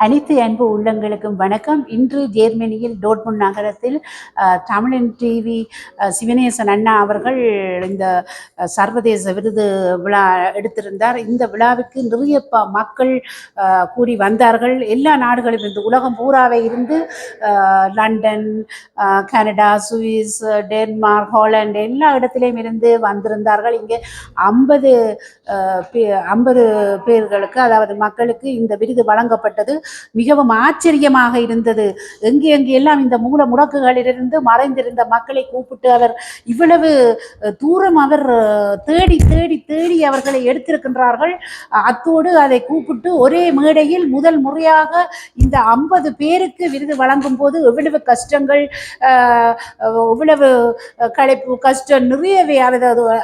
அனைத்து அன்பு உள்ளங்களுக்கும் வணக்கம். இன்று ஜெர்மனியில் டோட்முண்ட் நகரத்தில் தமிழன் டிவி சிவனேசன் அண்ணா அவர்கள் இந்த சர்வதேச விருது விழா எடுத்திருந்தார். இந்த விழாவுக்கு நிறைய மக்கள் கூடி வந்தார்கள். எல்லா நாடுகளும் இருந்து உலகம் பூராவே இருந்து London, Canada, Swiss, Denmark, Holland எல்லா இடத்திலையும் இருந்து வந்திருந்தார்கள். இங்கே 50 பேர்களுக்கு, அதாவது மக்களுக்கு இந்த விருது வழங்கப்பட்டது. மிகவும் ஆச்சரியமாக இருந்தது. எங்கெல்லாம் இந்த மூல முடக்குகளிலிருந்து மறைந்திருந்த மக்களை கூப்பிட்டு அவர் இவ்வளவு தூரம் அவர் தேடி தேடி தேடி அவர்களை எடுத்திருக்கின்றார்கள். அத்தோடு அதை கூப்பிட்டு ஒரே மேடையில் முதல் முறையாக இந்த 50 பேருக்கு விருது வழங்கும் போது எவ்வளவு கஷ்டங்கள், எவ்வளவு களைப்பு, கஷ்டம் நிறையவே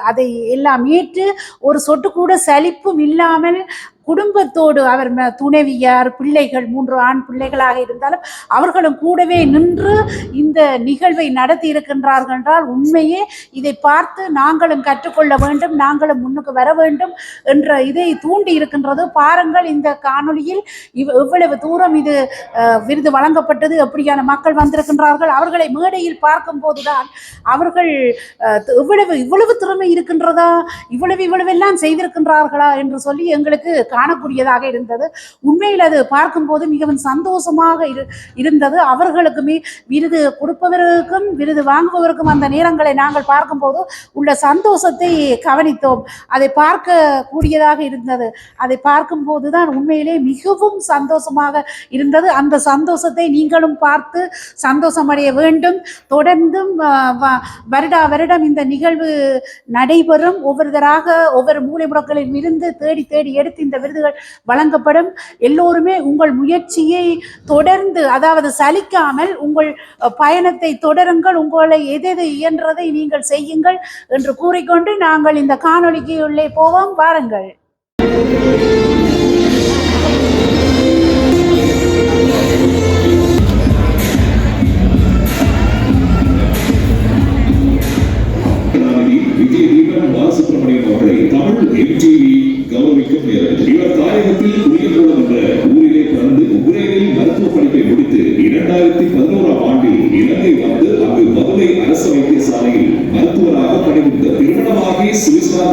அதை எல்லாம் ஏற்று ஒரு சொட்டு கூட சலிப்பும் இல்லாமல் குடும்பத்தோடு அவர் துணைவியார், பிள்ளைகள் 3 ஆண் பிள்ளைகளாக இருந்தாலும் அவர்களும் கூடவே நின்று இந்த நிகழ்வை நடத்தி இருக்கின்றார்கள் என்றால் உண்மையே இதை பார்த்து நாங்களும் கற்றுக்கொள்ள வேண்டும், நாங்களும் முன்னுக்கு வர வேண்டும் என்ற இதை தூண்டி இருக்கின்றது. பாருங்கள், இந்த காணொளியில் எவ்வளவு தூரம் இது விருது வழங்கப்பட்டது, எப்படியான மக்கள் வந்திருக்கின்றார்கள். அவர்களை மேடையில் பார்க்கும் போதுதான் அவர்கள் இவ்வளவு திறமை இருக்கின்றதா, இவ்வளவெல்லாம் செய்திருக்கின்றார்களா என்று சொல்லி எங்களுக்கு காணக்கூடியதாக இருந்தது. உண்மையில் அது பார்க்கும்போது மிகவும் சந்தோஷமாக இருந்தது. அவர்களுக்குமே விருது கொடுப்பவர்களுக்கும் விருது வாங்குபவருக்கும் அந்த நேரங்களை நாங்கள் பார்க்கும்போது உள்ள சந்தோஷத்தை கவனித்தோம். அதை பார்க்க கூடியதாக இருந்தது. அதை பார்க்கும்போது தான் உண்மையிலே மிகவும் சந்தோஷமாக இருந்தது. அந்த சந்தோஷத்தை நீங்களும் பார்த்து சந்தோஷமடைய வேண்டும். தொடர்ந்தும் வருடம் இந்த நிகழ்வு நடைபெறும். ஒவ்வொருத்தராக ஒவ்வொரு மூலை முடக்களில் இருந்து தேடி தேடி எடுத்து இந்த விருதுகள் வழங்கப்படும். எல்லோருமே உங்கள் முயற்சியை தொடர்ந்து, அதாவது சலிக்காமல் உங்கள் பயணத்தை தொடருங்கள். உங்களை எது இயன்றதை நீங்கள் செய்யுங்கள் என்று கூறிக்கொண்டு நாங்கள் இந்த காணொளிக்கு உள்ளே போவோம். வாருங்கள்.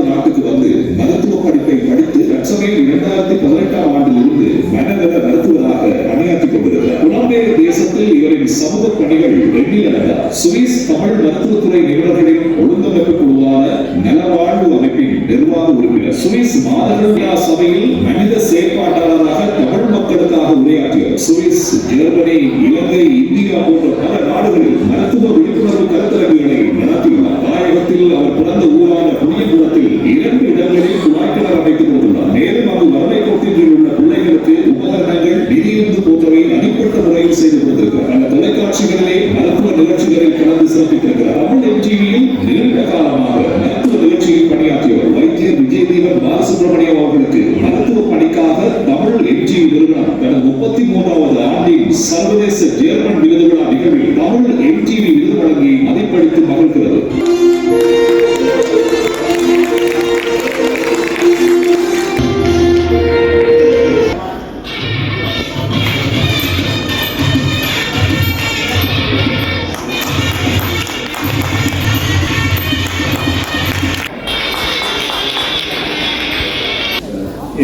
நாட்டுக்கு வந்து மருத்துவ படிப்பை படித்து தற்சமயம் 2018ஆம் ஆண்டிலிருந்து மனநல மருத்துவராக பணியாற்றிக் கொண்டிருக்கிறார். புலம்பெயர் தேசத்தில் இவரின் சமூக பணிகள் எண்ணிலடங்கா. சுவிஸ் தமிழ் மருத்துவத்துறை நிபுணர்களின் ஒழுங்கமைப்பு குழுவான நலவாழ்வு அமைப்பின் நிர்வாக உறுப்பினர், சுவிஸ் மாதவியா சபையில் மனித செயற்பாட்டாளராக தமிழ் மக்களுக்காக உரையாற்றியவர். சுவிஸ், ஜெர்மனி, இலங்கை, இந்தியா போன்ற பல நாடுகளில் மருத்துவ விழிப்புணர்வு கருத்தரங்குகளை நடத்தியுள்ளார். தாயகத்தில் அவர் பிறந்த ஊரான புண்ணியபுரத்தில் 2 இடங்களில் குழாய்க்கிணறு அமைத்துக் கொண்டுள்ளார். மேலும் அங்கு வறுமை கோட்டில் உள்ள பிள்ளைகளுக்கு உபகரணங்கள், நிதியுதவி போன்றவை தனிப்பட்ட முறையில் செய்து கொடுத்திருக்கிறார். அந்த தொலைக்காட்சிகளிலே மருத்துவ நிகழ்ச்சிகளில் கலந்து சிறப்பித்திருக்கிறார். தமிழ் டிவியில் நீண்ட காலமாக மருத்துவ நிகழ்ச்சியில் பணியாற்றியவர் வைத்தியர் விஜயதேவன் பாலசுப்ரமணியம் அவர்களுக்கு மருத்துவ பணிக்காக தமிழ் எம்டிவி நிறுவனம் தனது 33வது ஆண்டின் சர்வதேச ஜெர்மன் விருது விழா நிகழ்வில் தமிழ் எம்டிவி விருது வழங்கி மதிப்பளித்து மகிழ்கிறது.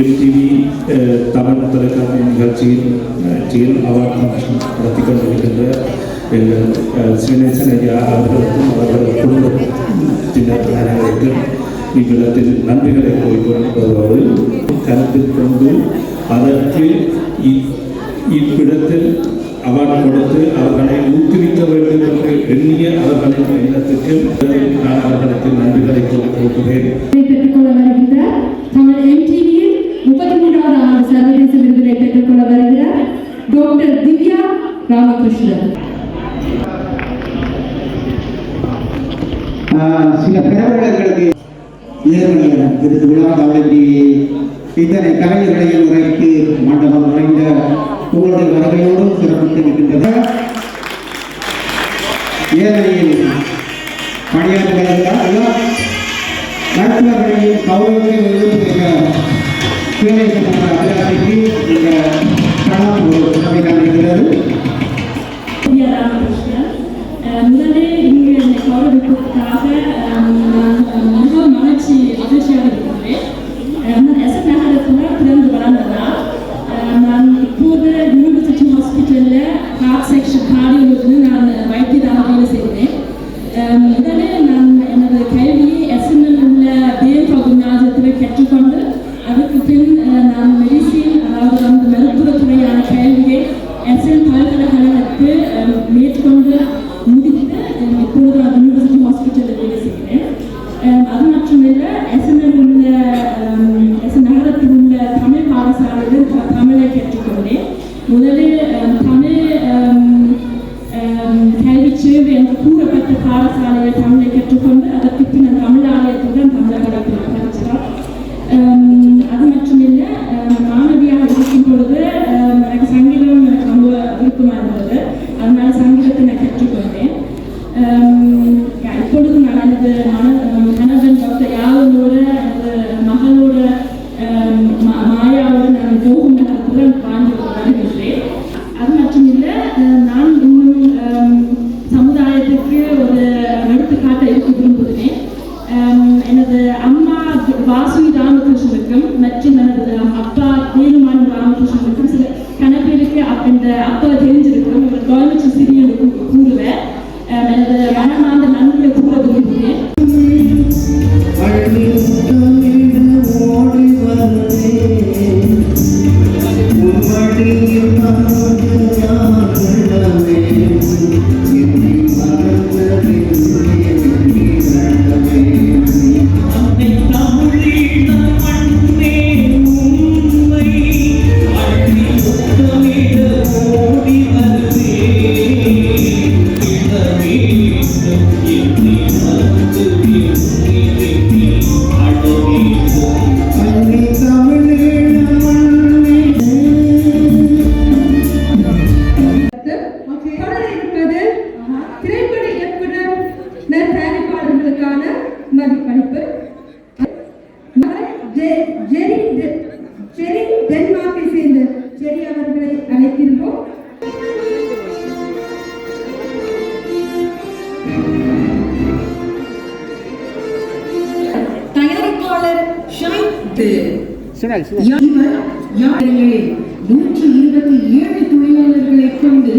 எம்டிவி தமிழ் தொலைக்காட்சி நிகழ்ச்சியில் அவார்ட் ஃபங்க்ஷன் நடத்தி கொண்டிருக்கின்ற சிவனேசன் ஐயா அவர்களுக்கும் அவர்கள் குடும்பத்தினர் அனைவருக்கும் இவ்விடத்தில் நன்றிகளை கூறிக்கொள்வதோடு கருத்தில் கொண்டு அதற்கு இவ்விடத்தில் அவார்டு கொடுத்து அவர்களை ஊக்குவிக்க வேண்டும் என்று எண்ணிய அவர்களின் எண்ணத்துக்கு நான் அவர்களுக்கு நன்றிகளை கூறுகிறேன். தமிழ் எம்டிவியில் 33வது ஆண்டு சர்வதேச விருதினை பெற்றுக்கொள்ள வருகிறார் டாக்டர் திவ்யா ராமகிருஷ்ணன். சில பிரபலங்களுக்கு விருது விழா தமிழ் இத்தனை கலைஞர்களையும் உரைத்து மண்டபம் நிறைந்த உங்களுடைய வருகையோடு சிறப்பித்து இருக்கின்றது. ஏழையில் பணியாற்றுகிறார் எல்லா மருத்துவர்களையும் கௌரவத்தை சிவனேசன் அபிலாஷைக்கு இந்த களம் ஒரு சிறப்பை காண்பிக்கிறது. ராமகிருஷ்ணன் முதலே இங்கு என்னை கௌரவிப்பதற்காக மிகவும் மகிழ்ச்சியாக இருக்கிறேன். நான் எஸ்என் நகரத்தில் பிறந்து வளர்ந்ததால் நான் இப்போது யூனிவர்சிட்டி ஹாஸ்பிட்டலில் ஹார்ட் செக்ஷன் கார்டியோலஜியில் நான் வைத்தியராக வேலை செய்கிறேன். முதலே நான் எனது கல்வியை எஸ்என்எல் உள்ள தேவா கும்நாதத்தில் கற்றுக்கொண்டு அதுக்கு பின் நான் மெடிசின் அதாவது அந்த மருத்துவத்துறையான கல்வியை எஸ்என் பல்கலைக்கழகத்தில் மேற்கொண்டு முடித்து இப்பொழுது நான் யூனிவர்சிட்டி ஹாஸ்பிட்டலில் வேலை செய்கிறேன். அது மட்டுமில்லை எஸ்என்எல் உள்ள எஸ்என் நகரத்தில் உள்ள தமிழ் பாடசாலையில் தமிழை கற்றுக்கொண்டேன். முதலில் தமிழ் கல்வி சேவை என்று கூறப்பட்ட பாடசாலையில் தமிழை கற்றுக்கொண்டு அதற்கு பின்னர் தமிழ் ஆலயத்துடன் தமிழக படித்தார். அது மட்டுமில்லை மாணவியாக இருக்கும் பொழுது எனக்கு சங்கீதம் எனக்கு ரொம்ப விருப்பமாக இருந்தது. அதனால சங்கீதத்தை நான் கற்றுக்கொண்டேன். இப்பொழுது நான் எனது கணவன் டாக்டர் யாவனோட எனது மகளோட மாயாவோட நான் போகும் நகரத்துடன் வாழ்ந்து வருகின்றேன். அது மட்டுமில்லை நான் இன்னும் சமுதாயத்துக்கு ஒரு எடுத்துக்காட்டை இருக்க விரும்புகிறேன். எனது அம்மா வாசுகி ராமகிருஷ்ணனுக்கும் மற்றும் எனது அப்பா வேலுமான் ராமகிருஷ்ணனுக்கும் சில கணப்பேருக்கு இந்த அப்பா தெரிஞ்சிருக்கும். ஒரு கவர்மெண்ட் சிறியனுக்கு கூறுவேன். எனது மனமார்ந்த நன்றியை கூற விரும்புகிறேன். திரைப்பட இயக்குனர் தயாரிப்பாளர்களுக்கான மதிப்பளிப்பு ஜெரி டென்மார்க்கை சேர்ந்த ஜெரி அவர்களை அழைக்கின்றோம். தயாரிப்பாளர் இவர் 127 தொழிலாளர்களை கொண்டு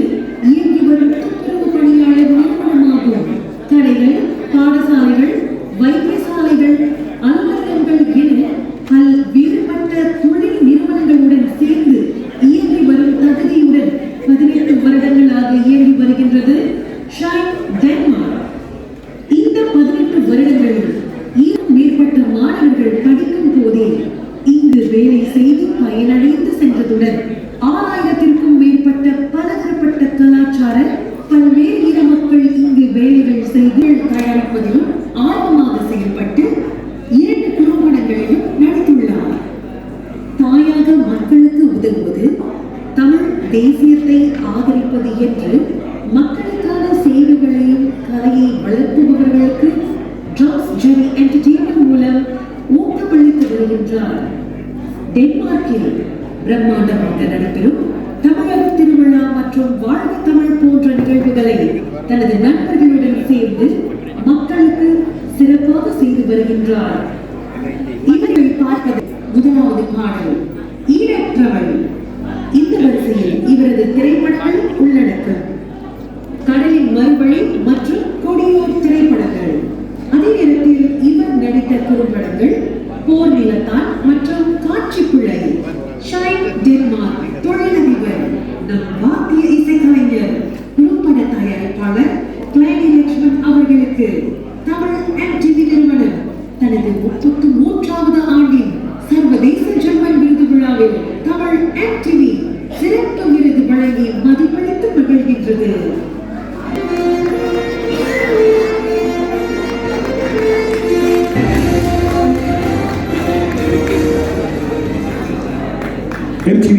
இயங்கி வரும் துப்புரவு பணியாளர் நிறுவனமாகும். கடைகள், பாடசாலைகள், வைத்தியசாலைகள், அலுவலகங்கள் என பல்வேறுபட்ட தொழில் நிறுவனங்களுடன் சேர்ந்து இயங்கி வரும் தகுதியுடன் 18 வருடங்களாக இயங்கி வருகின்றது ஷைன் டென்மார்க். இந்த 18 வருடங்களில் 7 மேற்பட்ட மாணவர்கள் படிக்கும் போதே இங்கு வேலை செய்து பயனடைந்து சென்றதுடன் 6000க்கும் மேற்பட்ட பலதரப்பட்ட கலாச்சார பல்வேறு இன மக்கள் இங்கு வேலைகள் செய்து தயாரிப்பதிலும் ஆர்வமாக செயல்பட்டு 2 குறும்படங்களையும் நடித்துள்ளார். தாயாக மக்களுக்கு உதவுவது, தமிழ் தேசியத்தை ஆதரிப்பது என்று மக்களுக்கான சேவைகளையும் கலையை வளர்ப்புபவர்களுக்கு ட்ரம்ஸ் ஜெரி என்டர்டெயின்மெண்ட் மூலம் ஊக்கமளித்து வருகின்றார். டென்மார்க்கில் பிரம்மாண்டமாக நடைபெறும் தமிழக திருவிழா மற்றும் வாழ்க தமிழ் போன்ற நிகழ்வுகளை தனது நண்பர்களுடன் சேர்ந்து மக்களுக்கு சிறப்பாக செய்து வருகின்றார். இவர்கள் பார்ப்பது முதலாவது பாடல் ஈழற்றவள். இந்த வரிசையில் இவரது திரைப்படங்கள் உள்ளடக்கம் கடலின் மறுவழி மற்றும் கொடியோர் திரைப்படங்கள். அதே நேரத்தில் இவர் நடித்த குறும்படங்கள் போர் நிலத்தான் மற்றும் காட்சி பிழை. ஷைன் டென்மார்க் தொழிலதிபர், நம் வாத்திய இசைக்கலைஞர், குறும்பட தயாரிப்பாளர் கிளைனி லட்சுமணன் அவர்களுக்கு தமிழ் MTV நிறுவனம் தனது 33வது ஆண்டின் சர்வதேச ஜெர்மன் விருது விழாவில் தமிழ் MTV சிறப்பு விருது வழங்கி மதிப்பளித்து மகிழ்கின்றது. MTV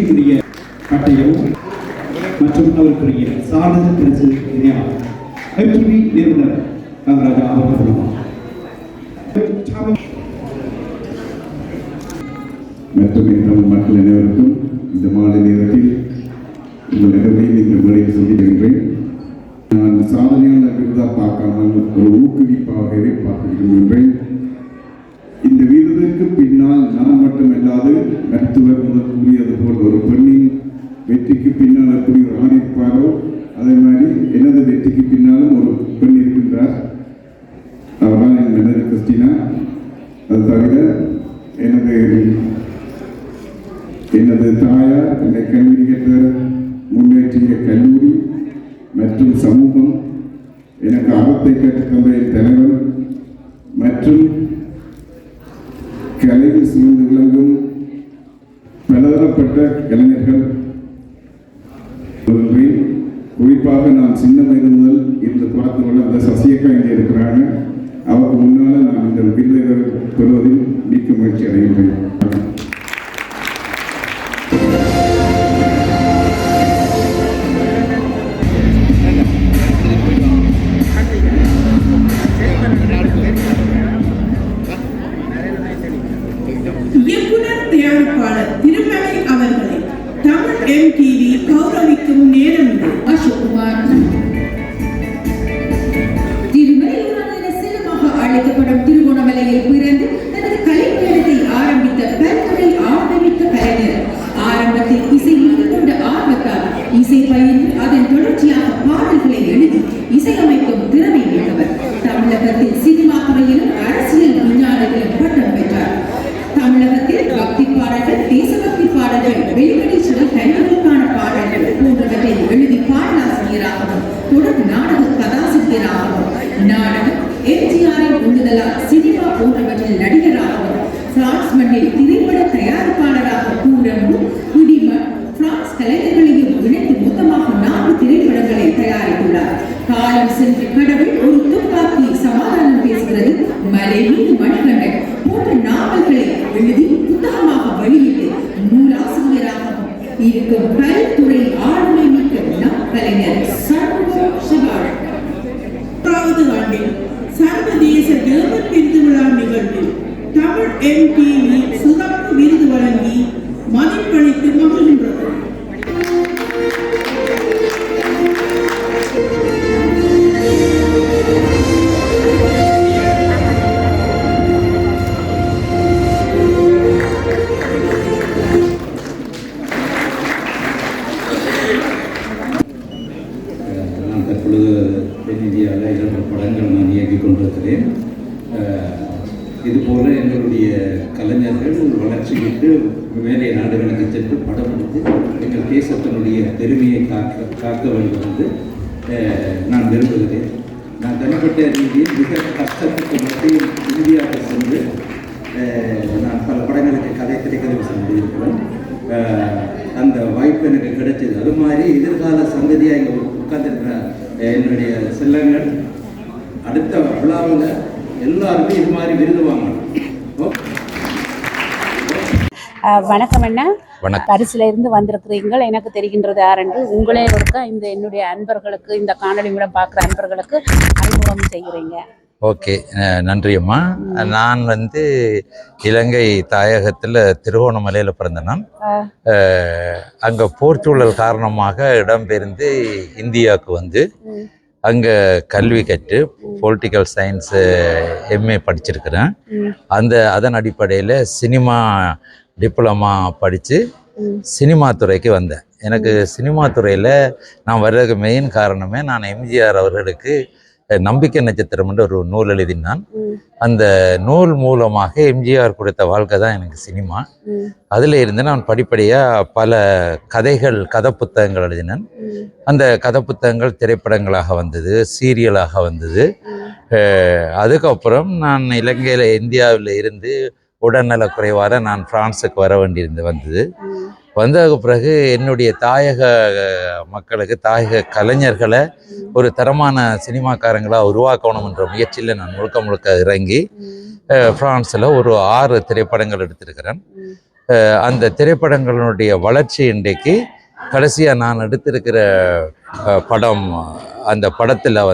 பட்டயமும் மற்றும் அவருக்குரிய சான்றிதழ் பரிசு MTV நிறுவனர் கங்கராஜா அவர்கள். மற்றும் தமிழ் மக்கள் அனைவருக்கும் இந்த மாலை நேரத்தில் உங்கள் நிலைமையை இந்த முறையில் சொல்லியிருக்கின்றேன். நான் சாதனையான விருதாக பார்க்காமல் ஒரு ஊக்குவிப்பாகவே பார்க்க விரும்புகின்றேன். இந்த விருதுக்கு பின்னால் நான் மட்டுமல்லாது மருத்துவர் முதல் கூறியது போல் ஒரு பெண்ணின் வெற்றிக்கு பின்னால் எப்படி ஒரு ஆண் இருப்பாரோ அதே மாதிரி எனது வெற்றிக்கு பின்னாலும் ஒரு பெண் இருக்கின்றார். அவர்தான் என் மனைவி கிறிஸ்டினா. அது தவிர எனது தாயார் என்னை கல்வி கற்ற முன்னேற்றிய கல்லூரி மற்றும் சமூகம், எனக்கு அறத்தை கற்றுத்தந்த என் தலைவர் மற்றும் கலையில் சூழ்ந்து விளங்கும் பலதரப்பட்ட கலைஞர்கள், குறிப்பாக நான் சின்ன வயது முதல் இந்த படத்தோட அந்த சசியக்கா இங்கே இருக்கிறாங்க. அவருக்கு முன்னால் நான் இந்த விருதை பெறுவதில் மிக்க முயற்சி அடைகின்றேன். இயக்குனர் தயாரிப்பாளர் திருமலை அவர்களை தமிழ் MTV கௌரவிக்கும் நேரம் இது. அசோக்குமார் திருமலையூரான் என செல்லமாக அழைக்கப்படும் திருகோணமலையில் பிறந்து தனது கலைப்பயணத்தை ஆரம்பித்த பல்துறை ஆரம்பித்த கலைஞர். ஆரம்பத்தில் இசை மீது கொண்ட ஆர்வத்தால் இசை பயின்று அதன் தொடர்ச்சியாக பாடல்களை எழுதி இசையமைக்கும் திறமை மிக்கவர். தமிழகத்தில் சினிமா துறையிலும் அரசியல் விஞ்ஞானத்திலும் பட்டம் பெற்றார். தமிழகத்தில் பக்தி பாடல்கள், தேசபக்தி பாடல்கள், வெளிவெளி சுடல் கைகளுக்கான பாடல்கள் போன்றவற்றை எழுதி பாடலாசிரியராகவும் தொடர் நாடக கதாசிரியராகவும் நாடகம் எம்ஜிஆரின் உந்துதலால் சினிமா போன்றவற்றில் நடிகராகவும் பிரான்ஸ் மண்ணில் திரைப்பட தயாரிப்பாளராக கூறம்பு குடிமன் பிரான்ஸ் கலைஞர்களையும் இணைந்து மொத்தமாக 4 திரைப்படங்களை தயாரித்துள்ளார். காலம் சென்று கடவுள், ஒரு துப்பாக்கி, சமாதானம் பேசுகிறது, மலை மீது மணிகண்டன் போன்ற நாவல்களை எழுதி புத்தகமாக வெளியிட்டு நூலாசிரியராகவும் இருக்கும் கலைத்துறை ஆளுமை மிக்க நம் கலைஞர் சண்முகம் சிவாள். 3வது ஆண்டில் சர்வதேச ஜெர்மன் விருது விழா நிகழ்வில் தமிழ் MTV சிறப்பு விருது வழங்கி மதிப்பளித்து மகிழ்கின்றது. நான் தற்பொழுது தென்னிந்தியாவில் 2 படங்கள் நான் இயக்கிக் கொண்டிருக்கிறேன். இதுபோல் எங்களுடைய கலைஞர்கள் வளர்ச்சிக்கு மேலே நாடுகளுக்கு சென்று படம் எடுத்து எங்கள் தேசத்தினுடைய பெருமையை காக்க வேண்டும் என்று நான் விரும்புகிறேன். நான் தனிப்பட்ட ரீதியில் மிக கஷ்டப்பட்டு மத்தியில் இந்தியாவுக்கு சென்று நான் பல படங்களுக்கு கதை திரைக்கதை சென்றிருக்கிறேன். அந்த வாய்ப்பு எனக்கு கிடைச்சது. அது மாதிரி எதிர்கால சங்கதியாக இங்கே உட்கார்ந்துருக்கிற என்னுடைய செல்லங்கள் அடுத்த விழாவில் எல்லாருமே இது மாதிரி விருது வாங்கணும். வணக்கம் அண்ணா. வணக்கம். பரிசுல இருந்து வந்திருக்கிறீர்கள். எனக்கு தெரிகின்றது யாரென்று உங்களே ஒருக்க இந்த என்னுடைய அன்பர்களுக்கு, இந்த காணொலி மூலம் பார்க்குற அன்பர்களுக்கு அறிமுகம் செய்கிறீங்க. ஓகே, நன்றி அம்மா. நான் இலங்கை தாயகத்தில் திருகோணமலையில் பிறந்த நான். அங்கே போர்ச்சூழல் காரணமாக இடம்பெயர்ந்து இந்தியாவுக்கு அங்கே கல்வி கற்று பொலிட்டிக்கல் சயின்ஸு MA படிச்சிருக்கிறேன். அதன் அடிப்படையில் சினிமா டிப்ளமா படித்து சினிமா துறைக்கு வந்தேன். எனக்கு சினிமா துறையில் நான் வர்றதுக்கு மெயின் காரணமே, நான் எம்ஜிஆர் அவர்களுக்கு நம்பிக்கை நட்சத்திரம் என்று ஒரு நூல் எழுதினான். அந்த நூல் மூலமாக எம்ஜிஆர் கொடுத்த வாழ்க்கை தான் எனக்கு சினிமா. அதில் இருந்து நான் படிப்படியாக பல கதை புத்தகங்கள் எழுதினேன். அந்த கதை புத்தகங்கள் திரைப்படங்களாக வந்தது, சீரியலாக வந்தது. அதுக்கப்புறம் நான் இந்தியாவில் இருந்து உடல்நலக்குறைவாக நான் பிரான்ஸுக்கு வர வந்தது. வந்ததுக்கு பிறகு என்னுடைய தாயக மக்களுக்கு, தாயக கலைஞர்களை ஒரு தரமான சினிமாக்காரங்களாக உருவாக்கணும் என்ற முயற்சியில் நான் முழுக்க இறங்கி பிரான்ஸில் ஒரு 6 திரைப்படங்கள் எடுத்திருக்கிறேன். அந்த திரைப்படங்களுடைய வளர்ச்சி இன்றைக்கு கடைசியாக நான் எடுத்திருக்கிற படம், அந்த படத்தில்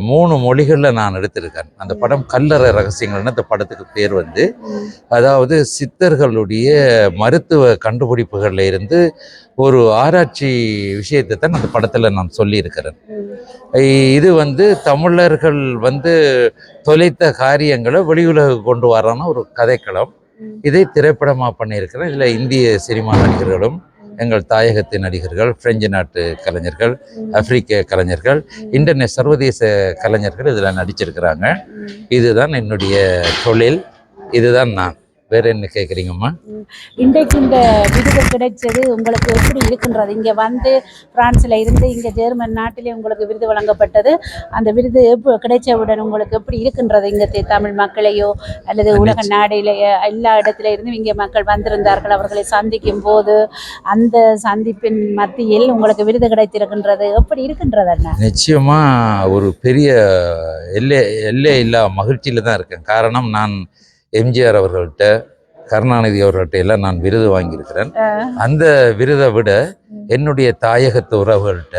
3 மொழிகளில் நான் எடுத்திருக்கேன். அந்த படம் கல்லறை ரகசியங்கள்னு அந்த படத்துக்கு பேர் வந்து, அதாவது சித்தர்களுடைய மருத்துவ கண்டுபிடிப்புகளில் இருந்து ஒரு ஆராய்ச்சி விஷயத்தை தான் அந்த படத்தில் நான் சொல்லியிருக்கிறேன். இது வந்து தமிழர்கள் வந்து தொலைத்த காரியங்களை வெளியுலக கொண்டு வரான ஒரு கதைக்களம். இதை திரைப்படமாக பண்ணியிருக்கிறேன். இதில் இந்திய சினிமா நடிகர்களும், எங்கள் தாயகத்து நடிகர்கள், பிரெஞ்சு நாட்டு கலைஞர்கள், ஆப்பிரிக்க கலைஞர்கள், சர்வதேச கலைஞர்கள் இதில் நடிச்சிருக்கிறாங்க. இதுதான் என்னுடைய தொழில், இதுதான் நான். வேற என்ன கேட்குறீங்கம்மா? இன்றைக்கு இந்த விருது கிடைச்சது உங்களுக்கு எப்படி இருக்குன்றது? இங்கே வந்து பிரான்ஸில் இருந்து இங்கே ஜெர்மன் நாட்டிலே உங்களுக்கு விருது வழங்கப்பட்டது. அந்த விருது கிடைச்சவுடன் உங்களுக்கு எப்படி இருக்குன்றது? இங்கே தமிழ் மக்களையோ அல்லது உலக நாடிலேயோ எல்லா இடத்துல இருந்தும் இங்கே மக்கள் வந்திருந்தார்கள். அவர்களை சந்திக்கும் போது அந்த சந்திப்பின் மத்தியில் உங்களுக்கு விருது கிடைத்திருக்கின்றது, எப்படி இருக்கின்றது அண்ணா? நிச்சயமாக ஒரு பெரிய எல்லை இல்லா மகிழ்ச்சியில் தான் இருக்கேன். காரணம், நான் எம்ஜிஆர் அவர்கள்ட்ட, கருணாநிதி அவர்கள்ட்ட எல்லாம் நான் விருது வாங்கியிருக்கிறேன். அந்த விருதை விட என்னுடைய தாயகத்து உறவுகள்கிட்ட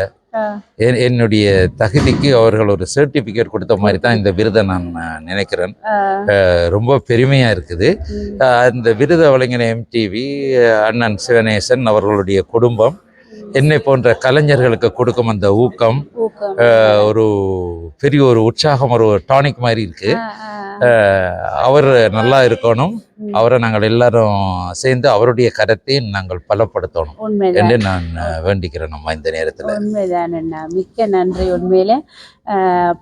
என்னுடைய தகுதிக்கு அவர்கள் ஒரு சர்டிஃபிகேட் கொடுத்த மாதிரி தான் இந்த விருதை நான் நினைக்கிறேன். ரொம்ப பெருமையாக இருக்குது. அந்த விருதை வழங்கின எம்டிவி, அண்ணன் சிவனேசன் அவர்களுடைய குடும்பம், என்னை போன்ற கலைஞர்களுக்கு கொடுக்கும் அந்த ஊக்கம் ஒரு பெரிய ஒரு உற்சாகம், ஒரு டானிக் மாதிரி இருக்கு. அவர் நல்லா இருக்கணும், அவரை நாங்கள் எல்லாரும் சேர்ந்து அவருடைய கருத்தை நாங்கள் பலப்படுத்தணும் என்று நான் வேண்டிக்கிறேன். நம்ம இந்த நேரத்தில் உண்மைதான் அண்ணா, மிக்க நன்றி. உண்மையில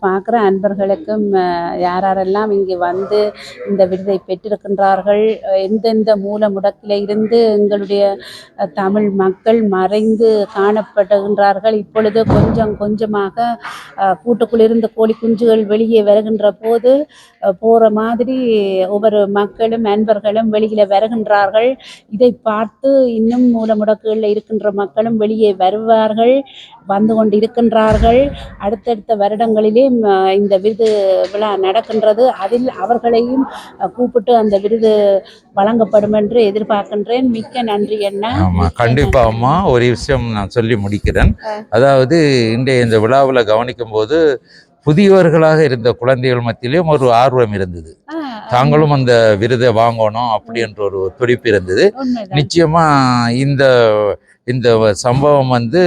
பார்க்குற அன்பர்களுக்கும் யாரெல்லாம் இங்கே வந்து இந்த விருதை பெற்றிருக்கின்றார்கள், எந்தெந்த மூல முடக்கில் இருந்து எங்களுடைய தமிழ் மக்கள் மறைந்து காணப்படுகின்றார்கள். இப்பொழுது கொஞ்சம் கொஞ்சமாக கூட்டுக்குள்ளிருந்து கோழி குஞ்சுகள் வெளியே வருகின்ற போது போகிற மாதிரி ஒவ்வொரு மக்களும் அன்பர்களும் வெளியில் வருகின்றார்கள். இதை பார்த்து இன்னும் மூல முடக்குகளில் இருக்கின்ற மக்களும் வெளியே வருவார்கள், வந்து கொண்டு இருக்கின்றார்கள். அடுத்தடுத்த வருடங்களிலே இந்த விருது விழா நடக்கின்றது. அதில் அவர்களையும் கூப்பிட்டு அந்த விருது வழங்கப்படும் என்று எதிர்பார்க்கின்றேன். மிக்க நன்றி அண்ணா. ஆமாம், கண்டிப்பாக அம்மா. ஒரு விஷயம் நான் சொல்லி முடிக்கிறேன். அதாவது இன்றைய இந்த விழாவில் கவனிக்கும் போது புதியவர்களாக இருந்த குழந்தைகள் மத்தியிலும் ஒரு ஆர்வம் இருந்தது. தாங்களும் அந்த விருதை வாங்கணும் அப்படின்ற ஒரு துடிப்பு இருந்தது. நிச்சயமா இந்த சம்பவம் வந்து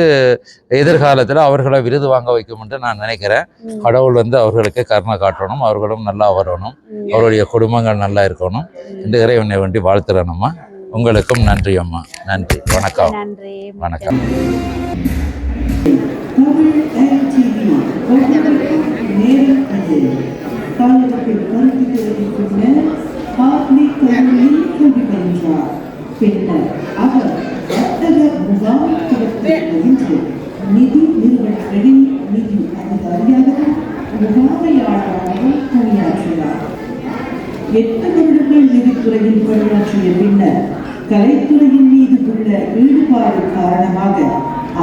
எதிர்காலத்தில் அவர்களை விருது வாங்க வைக்கும் என்று நான் நினைக்கிறேன். கடவுள் வந்து அவர்களுக்கு கருணை காட்டணும், அவர்களும் நல்லா வரணும், அவருடைய குடும்பங்கள் நல்லா இருக்கணும் என்று இறைவனை வேண்டி வாழ்த்துறேனம்மா. உங்களுக்கும் நன்றி அம்மா. நன்றி, வணக்கம். வணக்கம். பின்னர் அவர் வர்த்தக முகாமைத்துவத்திற்கு நிதி நிறுவனங்களில் நிதி அதிகாரியாகவும் முகாமையாளராகவும் பணியாற்றினார். 8 வருடங்கள் நிதித்துறையில் பணியாற்றிய பின்னர் கலைத்துறையின் மீது உள்ள ஈடுபாடு காரணமாக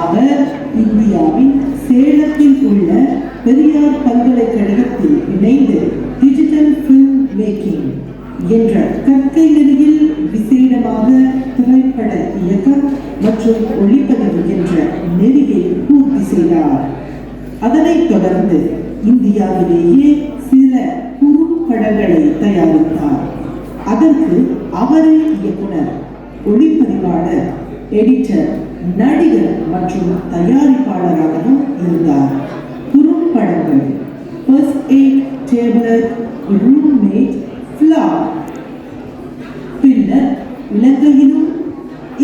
அவர் இந்தியாவின் சேலத்தில் உள்ள பெரியார் பல்கலைக்கழகத்தில் இணைந்து டிஜிட்டல் ஃபில்ம் மேக்கிங் என்ற கற்கை நெறியில் விசேடமாக திரைப்பட இயக்கம் மற்றும் ஒளிப்பதிவு என்ற நெறியை பூர்த்தி செய்தார். அதனைத் தொடர்ந்து இந்தியாவிலேயே சில குறும்படங்களை தயாரித்தார். அதற்கு அவரே இயக்குனர், ஒளிப்பதிவாளர், எடிட்டர், நடிகர் மற்றும் தயாரிப்பாளராகவும் இருந்தார். குறும்படங்கள் first eight table, roommate, floor. பின்னர் இலங்கையிலும்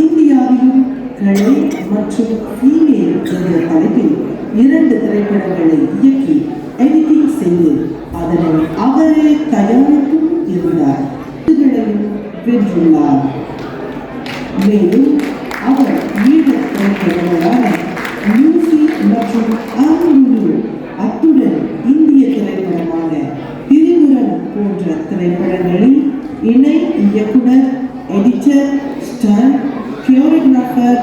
இந்தியாவிலும் கலை மற்றும் ஃபீமேல் என்ற தலைப்பில் 2 திரைப்படங்களை இயக்கி எடிட்டிங் செய்து அதனை அவரே தயாரித்தும் இருந்தார். வென்றுள்ளார். மேலும் அவர் ஈழ திரைப்படங்களான லூசி மற்றும் ஆங்குரு, அத்துடன் இந்திய திரைப்படமான திரிபுரம் போன்ற திரைப்படங்களில் இணை இயக்குனர், எடிட்டர், ஸ்டார், கோரியோகிராஃபர்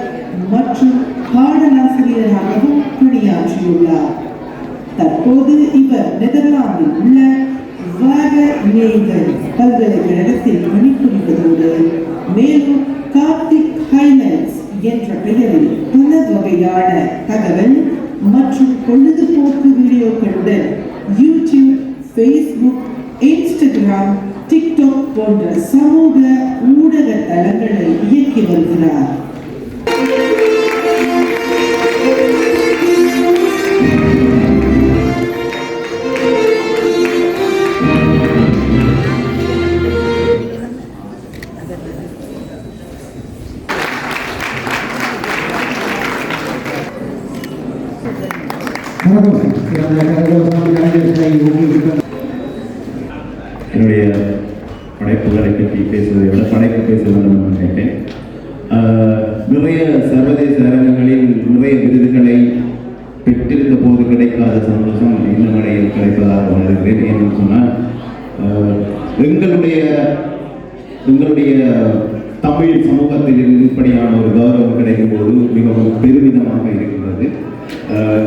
மற்றும் பாடலாசிரியராகவும் பணியாற்றியுள்ளார். தற்போது இவர் நெதர்லாந்தில் உள்ள வாகனேகன் பல்கலைக்கழகத்தில் பணிபுரிவதோடு மேலும் கார்த்திக் ஹைலைட்ஸ் என்ற பெயரில் பல வகையான தகவல், மற்றும் பொழுதுபோக்கு வீடியோக்களுடன் யூடியூப், ஃபேஸ்புக், இன்ஸ்டாகிராம், டிக்டாக் போன்ற சமூக ஊடக தளங்களை இயக்கி வருகிறார். என்னுடைய படைப்புகளை பற்றி பேசுவதை விட படைப்பு பேச வேண்டும் என்று நினைத்தேன். நிறைய சர்வதேச அரங்கங்களில் நிறைய விருதுகளை பெற்றிருந்த போது கிடைக்காத சந்தோஷம் இந்த முறையில் கிடைப்பதாக உணர்கிறேன். ஏன்னு சொன்னால் எங்களுடைய தமிழ் சமூகத்தில் இப்படியான ஒரு கௌரவம் கிடைக்கும் போது மிகவும் பெருமிதமாக இருக்கின்றது.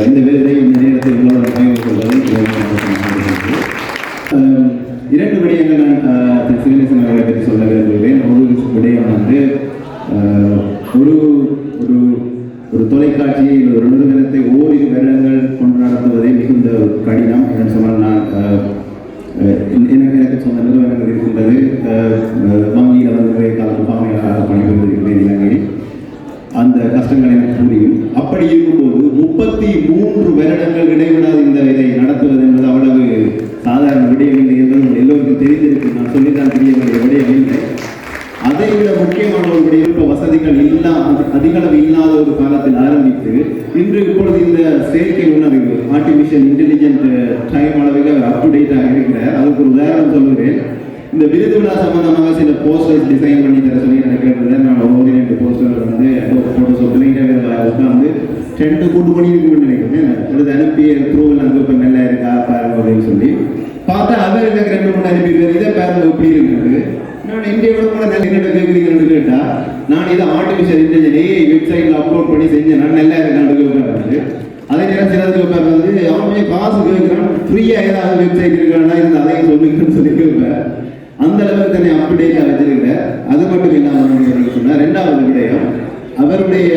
இந்த விருதை இந்த நேரத்தில் உங்களோட பகிர்ந்து கொள்வதை இரண்டு விடயங்கள் நான் சிவநேசன் அவர்களை பற்றி சொல்ல விரும்புகிறேன். ஒரு விடயம் வந்து ஒரு ஒரு ஒரு தொலைக்காட்சியில் ஒரு நிறுவனத்தை ஓரிரு வருடங்கள் கொண்டு நடத்துவதை மிகுந்த கடினம் என்று சொன்னால் நான் எனக்கு சொன்ன நிறுவனங்கள் இருக்கின்றது. வங்கியில் வந்து காலம் பாமையாக பணிபுரிந்திருக்கிறேன் இலங்கையில். அந்த கஷ்டங்கள் எனக்கு புரியும். அப்படி இருக்கும்போது 33 வருடங்கள் இடைவிடாது இந்த இதை நடத்துவது என்பது அவ்வளவு சாதாரண விடயம் இல்லை என்பது எல்லோருக்கும் தெரிந்திருக்கு. நான் சொல்லித்தான் தெரிய வேண்டிய விடயம் இல்லை. அதை விட முக்கியமான ஒரு விடயம் வசதிகள் அதிகளவு இல்லாத ஒரு காலத்தில் ஆரம்பித்து இன்று இப்பொழுது இந்த செயற்கை உணர்வு ஆர்டிபிஷியல் இன்டெலிஜென்ட் டைம் அளவில் அப் டு டேட்டாக இருக்கிறார். அதுக்கு ஒரு உதாரணம் சொல்லுகிறேன். இந்த விருது விழா சம்பந்தமாக சில போஸ்டர்ஸ் டிசைன் பண்ணி தர சொல்லி எனக்கு கேட்டிருந்தேன். நான் ஒரு 2 போஸ்டர் வந்து போட்டோ சொல்லிட்டு உட்காந்து 2 கூட்டு பண்ணி இருக்குன்னு நினைக்கிறேன். எழுத அனுப்பி ப்ரூவல் அங்கே இப்போ நல்லா இருக்கா பாருங்க அப்படின்னு சொல்லி பார்த்தா அவர் எனக்கு 2-3 அனுப்பியிருக்காரு. இதை பாருங்க எப்படி இருக்குது. நான் இந்தியாவோட கூட நல்ல என்னோட கேட்குறீங்கன்னு கேட்டால் நான் இதை ஆர்டிஃபிஷியல் இன்டெலிஜென்ஸ் வெப்சைட்டில் அப்லோட் பண்ணி செஞ்சேன். நான் நல்லா இருக்கான்னு கேட்பாரு. அதே நேரம் சிலருக்கு பேர் வந்து அவனே காசு கேட்குறான், ஃப்ரீயாக ஏதாவது வெப்சைட் இருக்கான்னா இருந்து அதையும் சொல்லுங்கன்னு சொல்லி கேட்பேன். அந்த அளவுக்கு தன்னை அப்டேட்டாக வச்சிருக்கிறேன். அது மட்டும் இல்லாமல் சொன்னால் 2வது விடயம் அவருடைய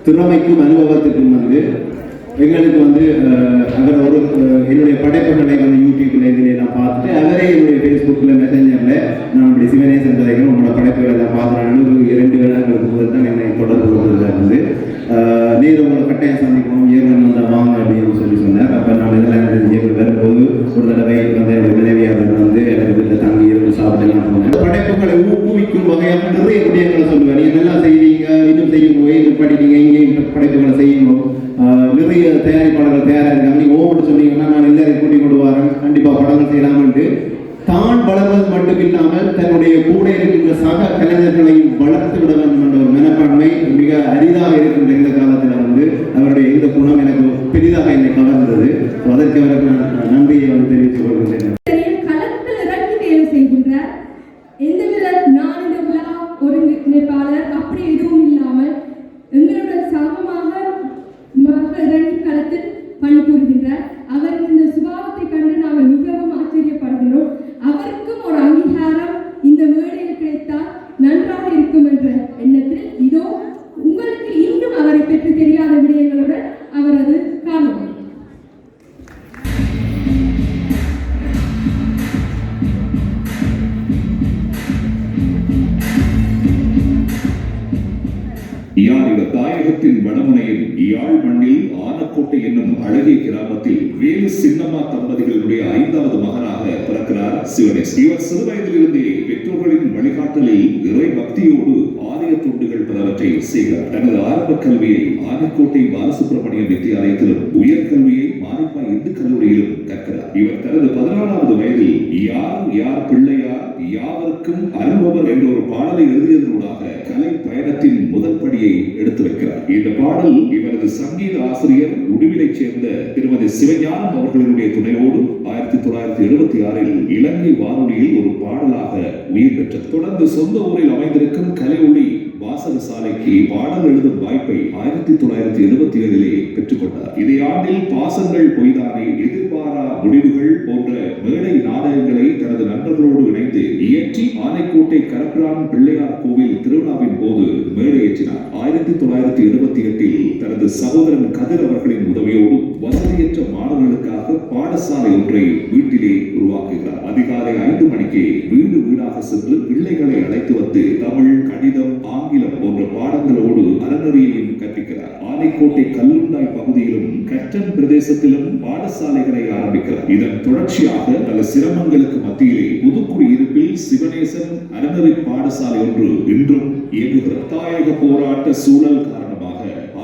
திறமைக்கும் அனுபவத்துக்கும் வந்து எங்களுக்கு வந்து அவர் ஒரு என்னுடைய படைப்புகளை வந்து யூடியூப்ல இதிலே நான் பார்த்துட்டு அவரே என்னுடைய ஃபேஸ்புக்கில் மெசேஞ்சரில் நான் இப்படி சிவநேசன் கதைகள் உங்களோட படைப்புகளை நான் பார்க்குறேன். 2 வருடங்களுக்கு முதல் தான் என்னை தொடர்பு கொண்டதாக இருந்து நேரு உங்களை கட்டாயம் சந்திக்கணும் ஏவன் வந்தால் வாங்க அப்படின்னு சொல்லி சொன்னார். அப்போ நான் இதெல்லாம் ஏவன் வரும்போது ஒரு தடவை வந்து என்னுடைய மனைவியாளர் வந்து எனக்கு வீட்டில் தங்கி இருந்து சாப்பிடலாம் போனேன். படைப்புகளை ஊக்குவிக்கும் வகையாக நிறைய விடயங்களை சொல்லுவேன். நீங்கள் நல்லா செய்வீங்க, இன்னும் செய்யுங்க, இது படிப்பீங்க, இங்கேயும் படைப்புகளை செய்யணும். நிறைய தயாரிப்பாளர்கள் தயாராக இருக்காங்க. நீங்கள் ஓவன் சொன்னீங்கன்னா நான் எல்லாரையும் கூட்டி கொண்டு வரேன், கண்டிப்பாக படங்கள் செய்யலாம்ட்டு தான் வளர்வது மட்டும் இல்லாமல் தன்னுடைய கூட இருக்கின்ற சக கலைஞர்களையும் வளர்த்து விட வேண்டும் என்ற ஒரு மனப்பான்மை மிக அரிதாக இருக்கின்ற இந்த காலத்தில் வந்து அவருடைய இந்த குணம் எனக்கு பெரிதாக என்னை கவர்ந்தது. அதற்கு அவருக்கு நான் நன்றியை வந்து தெரிவித்துக் கொள்கிறேன். களத்தில் இறங்கி வேலை செய்கின்றார். எந்தவித நான் இந்த விழா ஒருங்கிணைப்பாளர் அப்படி எதுவும் இல்லாமல் எங்களுடைய சமமாக இறங்கி களத்தில் பணிபுரிகின்றார். அவரின் இந்த சுபாவத்தை கண்டு நாங்கள் மிகவும் ஆச்சரியப்படுகிறோம். அவருக்கும் ஒரு அங்கீகாரம் இந்த மேடையில் கிடைத்தால் நன்றாக இருக்கும் என்ற எண்ணத்தில் இதோ உங்களுக்கு இன்னும் அவரை பற்றி தெரியாத விடயங்களுடன் அவரது காணொளி. யாழில் தாயகத்தின் வடமுனையில் யாழ் மண்ணில் ஆனக்கோட்டை என்னும் அழகிய கிராமத்தில் வேலு சின்னம்மா தம்பதிகளுடைய 5வது மகனாக பிறக்கிறார் சிவனேசன். இவர் சிறு வயதிலிருந்தே பெற்றோர்களின் வழிகாட்டலில் இறை பக்தியோடு ஆலய தொண்டுகள் பலவற்றை செய்கிறார். தனது ஆரம்ப கல்வியை ஆனக்கோட்டை பாலசுப்ரமணியம் வித்தியாலயத்திலும் உயர்கல்வியை மாரிப்பா இந்து கல்லூரியிலும் கற்கிறார். இவர் தனது 14வது வயதில் யார் பிள்ளையார் யாவருக்கும் அனுபவர் என்ற ஒரு பாடலை எழுதியதனூடாக கலை பயணத்தின் முதல் படியை எடுத்து வைக்கிறார். இந்த பாடல் இவரது சங்கீத ஆசிரியர் உடுவிலைச் சேர்ந்த திருமதி சிவஞானம் அவர்களுடைய துணையோடு 1976 இலங்கை வானொலியில் ஒரு பாடலாக உயிர் பெற்றது. தொடர்ந்து சொந்த ஊரில் அமைந்திருக்கும் கலை ஒளி வாசகசாலைக்கு பாடல் எழுதும் வாய்ப்பை 1977 பெற்றுக்கொண்டார். இதே ஆண்டில் பாசங்கள் பொய்தானே, எதிர்பாரா முடிவுகள் போன்ற மேடை நாடகங்களை தனது நண்பர்களோடு இணைந்து இயற்றி ஆனைக்கோட்டை கரப்பிரான் பிள்ளையார் கோவில் திருவிழாவின் போது மேடையேற்றினார். 1978 தனது திரு சகோதரன் கதிர் அவர்களின் உதவியோடு வசதியற்ற மாணவர்களுக்காக பாடசாலை ஒன்றை வீட்டிலே உருவாக்குகிறார். அதிகாலை 5 மணிக்கு வீடு வீடாக சென்று பிள்ளைகளை அழைத்து வந்து தமிழ், கணிதம், ஆங்கிலம் போன்ற பாடங்களோடு அறநெறியையும் கற்பிக்கிறார். ஆனைக்கோட்டை கல்லுண்டாய் பகுதியிலும் கற்றன் பிரதேசத்திலும் பாடசாலைகளை ஆரம்பிக்கிறார். இதன் தொடர்ச்சியாக பல சிரமங்களுக்கு மத்தியிலே புதுக்குடியிருப்பில் சிவனேசன் அறநெறி பாடசாலை ஒன்று இன்றும் இயங்குகிறது. தாயக போராட்ட சூழல் காரணமாக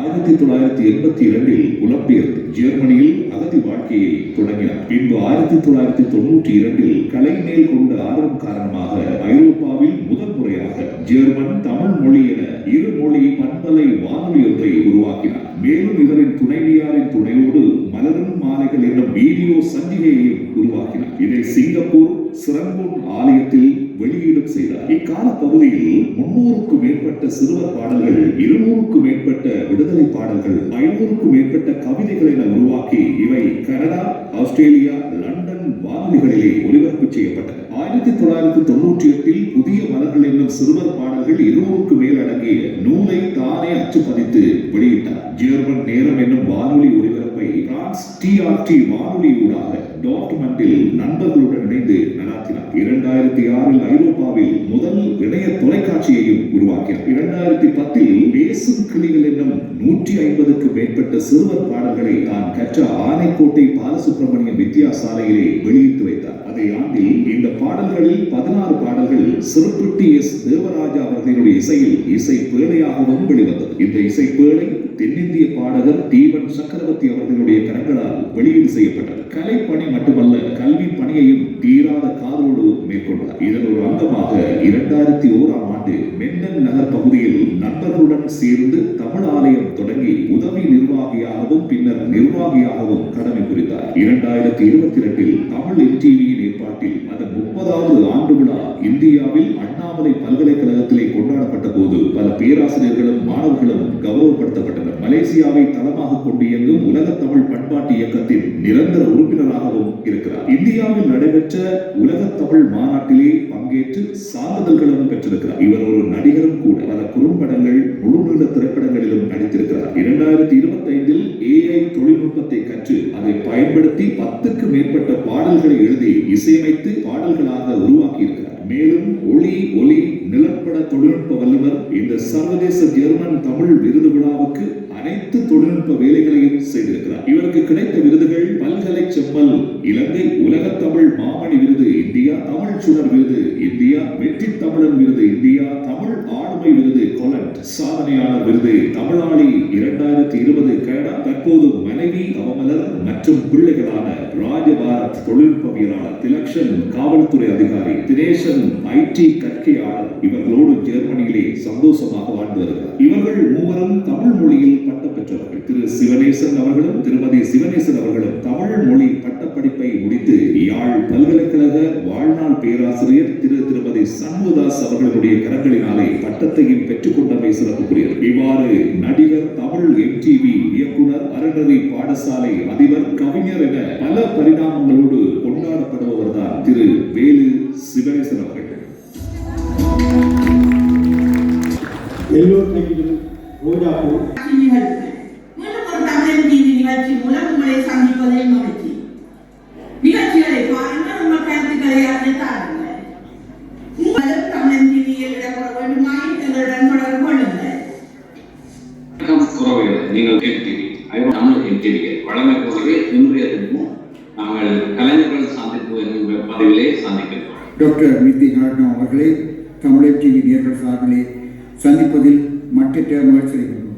1982 புலம்பெயர்ந்து ஜெர்மனியில் அகதி வாழ்க்கையை தொடங்கினார். பின்பு 1992 கலைமேல் கொண்ட ஆர்வம் காரணமாக ஐரோப்பாவில் முதல் முறையாக ஜெர்மன், தமிழ் மொழி என இரு மொழி பண்பலை வானொலி ஒன்றை உருவாக்கினார். மேலும் இவரின் துணைவியாரின் துணையோடு மலரும் மாலைகள் என்னும் வீடியோ சஞ்சிகையையும் உருவாக்கினார். இதை சிங்கப்பூர் சிரங்கூன் ஆலயத்தில் வெளியீடும் செய்தார். இக்கால பகுதியில் 300க்கும் மேற்பட்ட சிறுவர் பாடல்கள், 200க்கும் மேற்பட்ட விடுதலை பாடல்கள், 500க்கும் மேற்பட்ட கவிதைகள் என உருவாக்கி இவை கனடா, ஆஸ்திரேலியா, லண்டன் வானொலிகளிலே ஒலிபரப்பு செய்யப்பட்டன. 1998 புதிய மலர்கள் என்னும் சிறுவர் பாடல்கள் 200க்கு மேல் அடங்கிய நூலை தானே அச்சுப்பதித்து வெளியிட்டார். ஜெர்மன் நேரம் என்னும் வானொலி ஒலிபரப்பை பிரான்ஸ் TRT வானொலி ஊடாக டார்ட்மண்டில் நண்பர்களுடன் இணைந்து நடாத்தினார். 2006 ஐரோப்பாவில் முதல் இணைய தொலைக்காட்சியையும் உருவாக்கினார். 2010 பேசும் கிளிகள் என்னும் 150க்கு மேற்பட்ட சிறுவர் பாடல்களை தான் கற்ற ஆனைக்கோட்டை பாலசுப்ரமணியம் வித்யாசாலையிலே வெளியிட்டு வைத்தார். அதே ஆண்டில் இந்த பாடல்களில் 16 பாடல்கள் சிறுப்பிட்டி S. தேவராஜா அவர்களுடைய இசையில் இசை பேழையாகவும் வெளிவந்தது. இந்த இசை பேழை தென்னிந்திய பாடகர் தீபன் சக்கரவர்த்தி அவர்களுடைய கரங்களால் வெளியீடு செய்யப்பட்டது. கலைப்பணி மட்டுமல்ல, கல்வி பணியையும் தீராத காதலோடு மேற்கொண்டார். இதன் ஒரு அங்கமாக 2001 ஆண்டு மென்னன் நகர் பகுதியில் நண்பர்களுடன் சேர்ந்து தமிழ் ஆலயம் தொடங்கி உதவி நிர்வாகியாகவும் பின்னர் நிர்வாகியாகவும் கடமை புரிந்தார். 2022 தமிழ் MTVயின் ஏற்பாட்டில் அதன் 30வது ஆண்டு விழா இந்தியாவில் அண்ணாமலை பல்கலைக்கழகத்திலே கொண்டாடப்பட்ட போது பல பேராசிரியர்களும் மாணவர்களும் கௌரவப்படுத்தப்பட்டனர். மலேசியாவை தளமாக கொண்டு இயங்கும் உலக தமிழ் பண்பாட்டு இயக்கத்தின் நிரந்தர உறுப்பினராகவும் இருக்கிறார். இந்தியாவில் நடைபெற்ற உலக தமிழ் மாநாட்டிலே பங்கேற்று சான்றிதழ்களும் பெற்றிருக்கிறார். இவர் ஒரு நடிகரும் கூட. பல குறும்படங்கள், முழுநீள திரைப்படங்களிலும் நடித்திருக்கிறார். 2025 AI தொழில்நுட்பத்தை கற்று அதை பயன்படுத்தி 10க்கு மேற்பட்ட பாடல்களை எழுதி இசையமைத்து பாடல்களாக உருவாக்கி இருக்கிறார். மேலும் ஒளி நிலப்பட தொழில்நுட்ப வல்லுநர். இந்த சர்வதேச ஜெர்மன் தமிழ் விருது விழாவுக்கு அனைத்து தொழில்நுட்ப வேலைகளையும் செய்திருக்கிறார். இவருக்கு கிடைத்த விருதுகள் பல்கலை செம்மல், இலங்கை உலக தமிழ் மாமணி விருது இந்தியா, தமிழ் சுடர் விருது இந்தியா, வெற்றி தமிழன் விருது இந்தியா, தமிழ் ஆளுமை விருது கொலண்ட், சாதனையாளர் விருது தமிழாளி 2020 கனடா. தற்போது மனைவி அவமலர் மற்றும் பிள்ளைகளான ராஜபாரத் தொழில்நுட்பவியலாளர், திலக்ஷன் காவல்துறை அதிகாரி, தினேசன் IT கற்கையாளர் இவர்களோடு ஜெர்மனியிலே சந்தோஷமாக வாழ்ந்து வருகிறார். இவர்கள் மூவரும் தமிழ் மொழியில் பட்டம் பெற்றவர்கள். திரு சிவனேசன் அவர்களும் திருமதி சிவனேசன் அவர்களும் தமிழ் மொழி பட்டப்படிப்பை முடித்து யாழ் பல்கலைக்கழக வாழ்நாள் பேராசிரியர் திருமதி சண்முகதாஸ் அவர்களுடைய கரங்களினாலே பட்டத்தையும் பெற்றுக்கொண்டமை சிறப்புக்குரியது. இவ்வாறு நடிகர், தமிழ் MTV இயக்குனர், அறநெறி பாடசாலை அதிபர், கவிஞர் என பல பரிணாமங்களோடு கொண்டாடப்படுபவர் தான் திரு வேலு சிவனேசன் அவர்கள். எல்லோருக்கும் ரோஜாப்பூ நிகழ்ச்சி மூலம் உங்களை சந்திப்பதை மகிழ்ச்சி. நிகழ்ச்சிகளை பாருங்கள், உங்கள் கருத்துக்களை அறிந்தார்கள். உங்களும் தமிழ் டிவியில் இடம்பெற வேண்டுமாயின் எங்களுடன் தொடர்பு கொள்ளுங்கள். நீங்கள் தமிழ் MTV வழமை போலவே இன்றைய தினமும் நாங்கள் கலைஞர்கள் சந்திப்பு என்ற பதிவிலே சந்திக்கிறோம். டாக்டர் நிதி நாட்னா அவர்களை தமிழ் MTV நேயர்கள் சார்பிலே சந்திப்பதில் மற்ற மகிழ்ச்சி அடைகின்றோம்.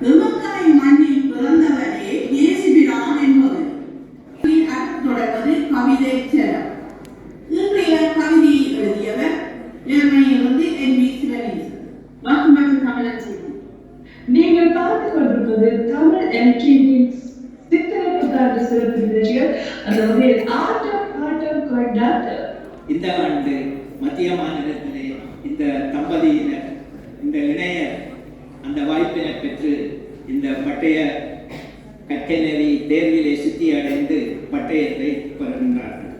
விவசாய மண்ணில் பிறந்தவரே இயேசுபிரான் என்பவர். தொடர்வது கவிதை செல்லம். இன்றைய கவிதையை எழுதியவர் ஜெர்மனியிலிருந்து NV சிவனேசன். நீங்கள் பார்த்து கொண்டிருப்பது தமிழ் MTV சித்திரை புத்தாண்டு சிறப்பு நிகழ்ச்சிகள், அதாவது ஆட்டம் கொண்டாட்டம். இந்த ஆண்டு மத்திய மாநிலத்திலே இந்த தம்பதியினர், இந்த இணையர் அந்த வாய்ப்பினை பெற்று இந்த பட்டய கற்கைநெறி தேர்விலே சித்தி அடைந்து பட்டயத்தை பெறுகின்றார்கள்.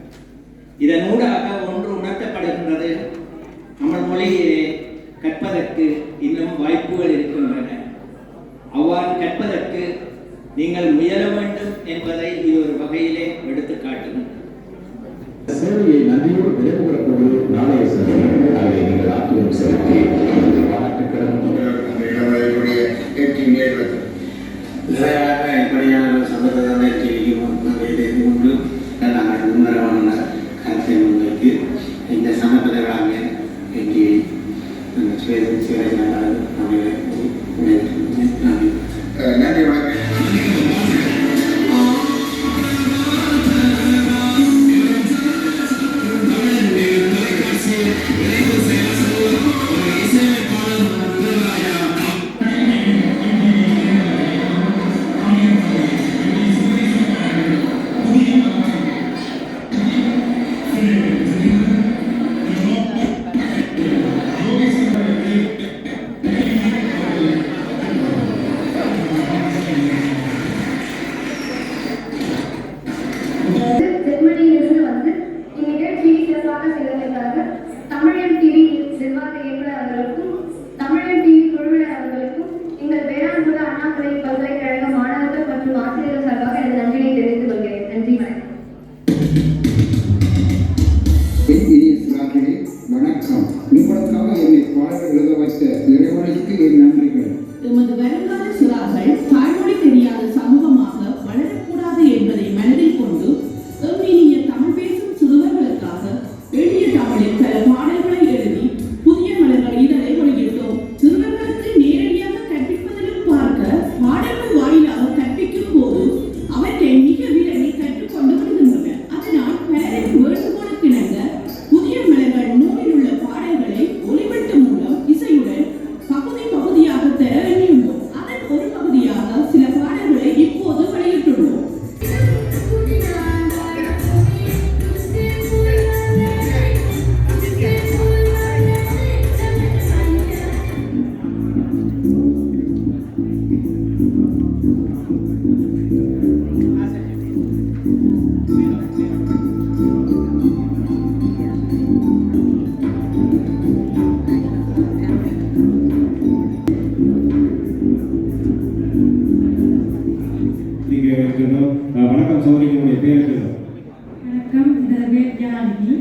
இதனூடாக ஒன்று உணர்த்தப்படுகின்றது, தமிழ் மொழியிலே கற்பதற்கு இன்னும் வாய்ப்புகள் இருக்கிறது அதற்கு நீங்கள் முயல வேண்டும் என்பதை இது ஒரு வகையிலே எடுத்து காட்டுங்கள். சேவையை நன்றியோடு விரைவுபடுத்துவது நாளைய சேவை அதை நீங்கள் ஆற்றுவம் செலுத்தி இப்படியான சந்தர்ப்பத்தை கொண்டு நாங்கள் முன்னரவான கருத்தை முன்வைத்து இந்த சந்தர்ப்பங்களாக இங்கே நன்றி வணக்கம். தமிழன் டிவி நிர்வாக இயக்குநர் அவர்களுக்கும் தமிழன் டிவி குழுவினர் அவர்களுக்கும் எங்கள் வேளாண்மை அண்ணாமலை பல்கலைக்கழக மாணவர்கள் மற்றும் ஆசிரியர்கள் சார்பாக எனது நன்றியை தெரிவித்துக் கொள்கிறேன். நன்றி, வணக்கம். உங்களுக்காக என்னை பாடல் எழுத வைத்த இறைவனுக்கு என் நன்றிகள். எமது வருங்கால சிறார்கள் தாய்மொழி தெரியாத சமூகமாக வளரக்கூடாது என்பதை மனதில் கொண்டு இனிய தமிழ் பேசும் சிறுவர்களுக்காக எளிய தமிழில் பல பாடல்களை எழுதி புதிய மலர்கள் இதழை வெளியிட்டோம். சிறுவர்களுக்கு நேரடியாக கற்பிப்பதிலும் பார்க்க பாடல்கள் வாயிலாக கற்பிக்கும் போது அவற்றை மிக விரைவில் கற்றுக்கொண்டு வருகின்றன. அதனால் பலரின் வேண்டுகோளுக்கு இணங்க புதிய மலர்கள் நூலில் உள்ள பாடல்களை ஒளிவெட்டு மூலம் இசையுடன் பகுதி பகுதியாக தர எண்ணியுள்ளோம். அதன் ஒரு பகுதியாக சில பாடல்களை இப்போது வெளியிட்டுள்ளோம். வணக்கம் சௌரி, உங்களுடைய பேர்? வணக்கம், ஜானகி.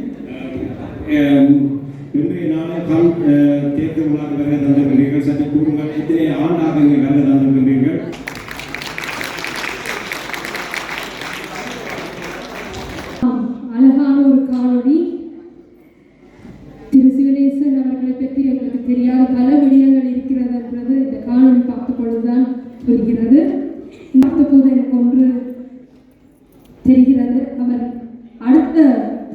இன்றைய நாளில் கண் தேர்தல் விழாக்கு வருகை தந்திருக்கின்றீர்கள். சற்று கூறுங்கள், எத்தனை ஆண்டாக இங்கே வருகை தந்திருக்கின்றீர்கள்? அழகான ஒரு காணொளி. திரு சிவனேசன் அவர்களை பற்றி எங்களுக்கு தெரியாத பல விடயங்கள் இருக்கிறது என்றது இந்த காணொளி பார்த்துக் கொண்டுதான் புரிகிறது. பார்த்தபோது எனக்கு ஒன்று தெரிகிறது. அவர் அடுத்த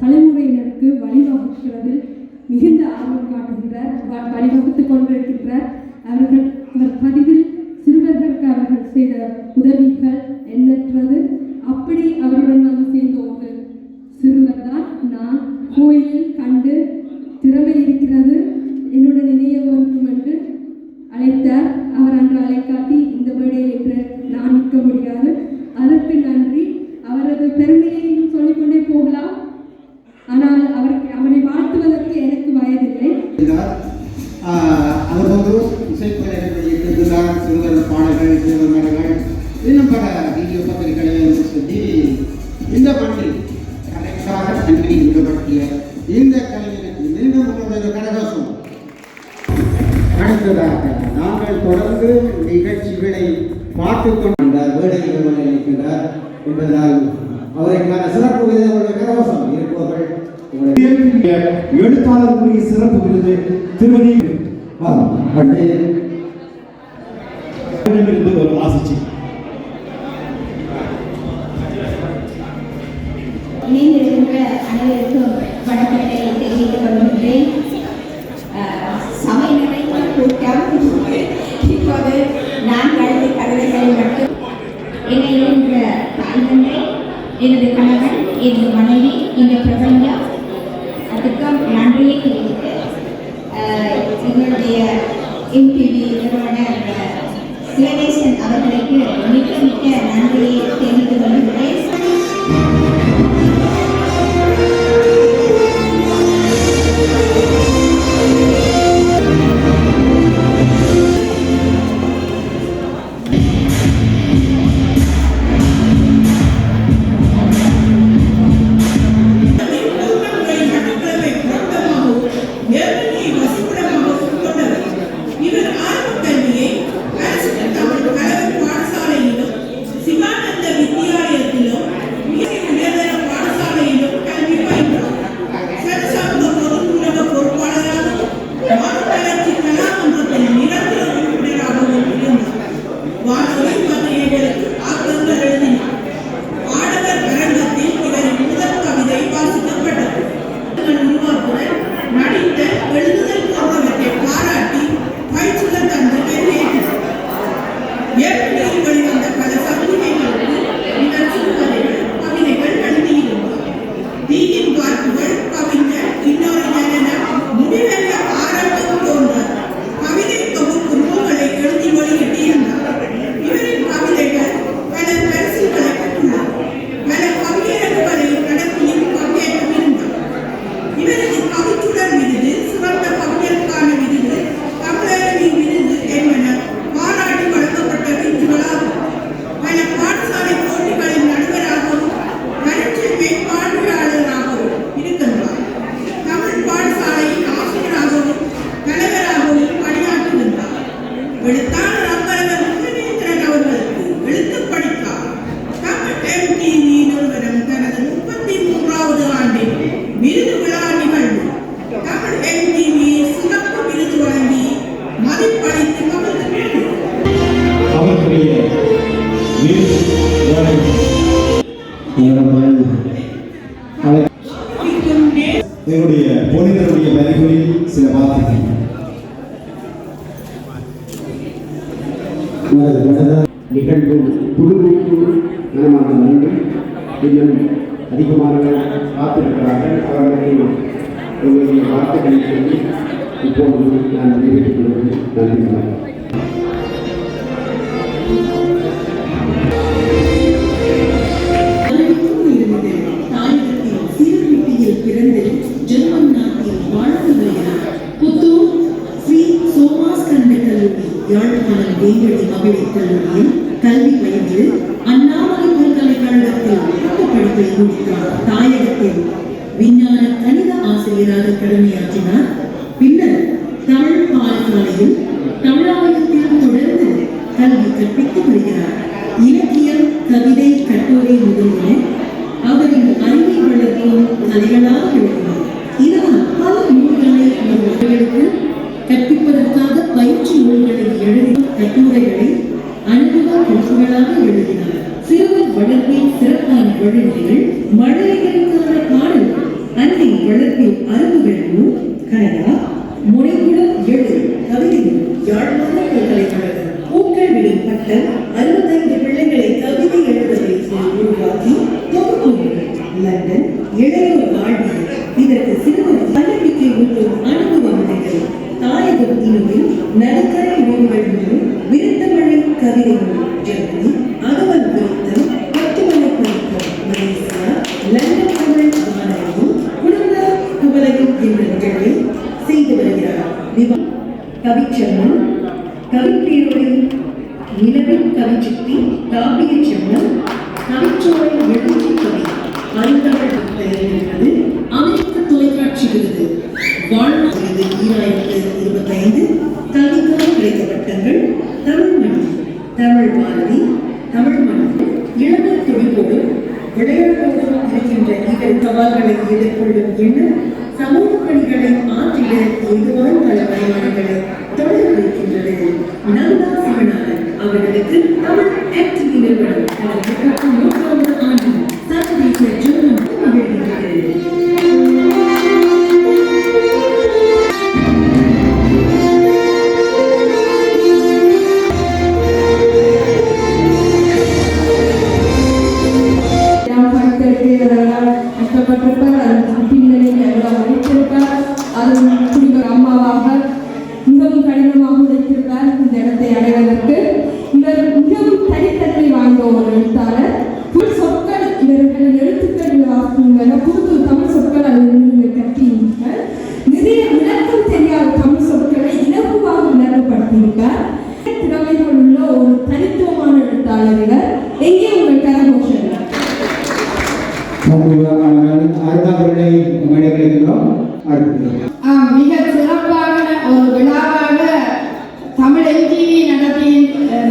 தலைமுறையினருக்கு வழிவகுக்கிறதில் மிகுந்த ஆர்வம் காட்டுகின்றார், வழிவகுத்துக் கொண்டிருக்கின்றார். அவர் பதிவில் சிறுவர்களுக்கு அவர்கள் செய்த உதவிகள் எண்ணற்றது. அப்படி அவருடன் வந்து சேர்ந்த ஒரு சிறுவர் தான் நான். கோயிலில் கண்டு திறமை இருக்கிறது, என்னுடன் இணைய வேண்டும் என்று அழைத்தார். அவர் அன்று அழைக்காட்டி இந்த மேடையில் என்று நான் நிற்க முடியாது. அதற்கு நன்றி. அவரது பெருமையை சொல்லிக்கொண்டே போகலாம், ஆனால் அவனை வாழ்த்துவதற்கு எனக்கு வயதில்லை. அவர் ஒரு இசைப்படைகள் வெளியிட்டிருக்கிறார். சிறுவர் பாடல்கள், சிறுவர் மடல்கள், இன்னும் பல வீடியோ பத்திரிகைகளை சொல்லி இந்த மண்ணில் கலைக்காக நன்றி ஈடுபடுத்திய இந்த கலைஞருக்கு மீண்டும் உங்களுடைய கரகோஷம். அடுத்ததாக நாங்கள் தொடர்ந்து நிகழ்ச்சிகளை பார்த்துக் கொண்டிருந்தார், வேடைகள் நினைக்கின்றார் என்பதால் அவருக்கான சிறப்பு விருது கரகோஷம் இருப்பவர்கள். எழுத்தாளருக்குரிய சிறப்பு விருது திருமதி ஒரு ஆசிச்சி. இணைந்திருக்கின்ற அனைவருக்கும் வணக்கத்தை தெரிவித்துக் கொள்கின்றேன். சபை நிறைந்த கூட்டம். இப்போது நான் எழுத கவிதைகளை மட்டும் என்னை எழுந்த தாய்தந்தை, எனது கணவன், எனது மனைவி, இந்த பிரபஞ்சம் அதுக்கும் நன்றியை தெரிவித்து எங்களுடைய எம்டிவி நிறுவனர் சிவனேசன் அவர்களுக்கு மிக்க மிக்க நன்றியை தெரிவித்துக் கொள்கிறேன். எழுத்தாளர் அப்பரவர் முருகேந்திரன் அவர்களுக்கு எழுத்து படித்தார். தமிழ் MTV நிறுவனம் தனது 33வது ஆண்டின் விருது விழா நிகழ்வு தமிழ் MTV சிறப்பு விருது வழங்கி மதிப்பளித்து மகிழ்ந்தது. அவர்களுடைய என்னுடைய போலீசருடைய வரிகளில் சில வார்த்தைகள். நிகழ்வு குழுவுக்கு மனமான நன்றி. இன்னும் அதிகமானவர்கள் காத்திருக்கிறார்கள். அவர்களுக்கு எங்களுடைய வார்த்தைகளை சொல்லி இப்போது நான் நிறைவேற்றிக் கொள்வது நன்றி. பிறந்து ஜெர்மன் நாட்டில் வாழ்ந்து வருகிறார். புத்தூர் ஸ்ரீ சோமாஸ் கண்ட கல்லூரி, யாழ்ப்பாணம் வேங்கடி மகளிர் கல்லூரியில் கல்வி பயின்று அண்ணாமலை பல்கலைக்கழகத்தில் பட்டப்படிப்பை முடித்தார். தாயகத்தில் விஞ்ஞான கணித ஆசிரியராக கடமையாற்றினார். பின்னர் தமிழ் பாடசாலையில் தமிழாயத்தில் தொடர்ந்து கல்வி கற்பித்து வருகிறார். இலக்கியம், கவிதை, கட்டுரை முதலியன அவரின் அறிவை வளர்க்கும் கலைகளாக எழுதினார். இதனால் பல நூல்களை அவர்களுக்கு கற்பிப்பதற்காக பயிற்சி நூல்களை எழுதி கட்டுரைகளை அனுபவ குறிப்புகளாக எழுதினார். சிறுவர் வளர்ப்பில் சிறப்பான வழிமுறைகள், மழலைகளுக்கான பாடல்கள், அன்னை வளர்ப்பில் அறிவுகள் நூல், கனடா மொழிகுடம் 7 கவிதைகள், யாழ்ப்பாண பல்கலைக்கழகம் பூக்கள் விடும் பட்டம், 65 பிள்ளைகளை கவிதை எழுத வைத்து உருவாக்கி லண்டன் இளையோர் வாழ்வியல். இதற்கு சிறுவர் தன்னம்பிக்கை ஊட்டும் அனுபவ முறைகள், தாயகம் இனிவில் நடுக்கரை நூல்கள் மூலம் விருத்தமழை கவிதை நூல், ஜெர்மனி அகவல் குறித்தம், கட்டுமலை குறித்தம், மலேசியா லண்டன் தமிழ் மாநாடும் குடும்ப குவலையும் என்ற நிகழ்வை செய்து வருகிறார். கவிச்செம்மன், கவிப்பேரொழி, நிலவின் கவிச்சிப்பி, காப்பிய செம்மன், கவிச்சோலை எழுச்சி கவி, அருந்தமிழ் பெயரிடுகிறது. அமெரிக்க தொலைக்காட்சி விருது, வாழ்நாள் விருது 2025, கவிக்காக கிடைத்த பட்டங்கள், தமிழ் மணி, தமிழ் பாரதி, தமிழ் மணி, இளமை தொழில்போடும் விளையாட்டோடும் இருக்கின்ற இவர் சவால்களை எதிர்கொள்ளும் எண்ணம் சமூக பணிகளை ஆற்றிட ஏதுவான பல பரிமாணங்களை தொடர்பு இருக்கின்றது. நந்தா சிவநாதன் அவர்களுக்கு தமிழ் MTV நிறுவனம் அவர்களுக்கு 100வது ஆண்டு சர்வதேச ஜெர்மன் நிகழ்கின்றது. கஷ்டப்பட்டிருப்பார், அதன் பின்னணியில் எல்லாம் உழைத்திருப்பார். அதன் குடிவர் அம்மாவாக மிகவும் கடினமாக உழைத்திருப்பார் இந்த இடத்தை அடைவதற்கு. இவர் மிகவும் தனித்தன்மை வாய்ந்த ஒரு எழுத்தாளர். சொற்கள் இவர்களின் எழுத்துக்கள் புது தமிழ் சொற்கள் அதில் கட்டியிருக்கார். நிறைய விளக்கம் தெரியாத தமிழ் சொற்களை இலகுவாக விளக்கப்படுத்தியிருக்கார். திறமைகள் உள்ள ஒரு தனித்துவமான எழுத்தாளர் இவர். எங்கே உங்கள் கரகோஷன் மிக சிறப்பாக ஒரு விழாவாக தமிழ் MTV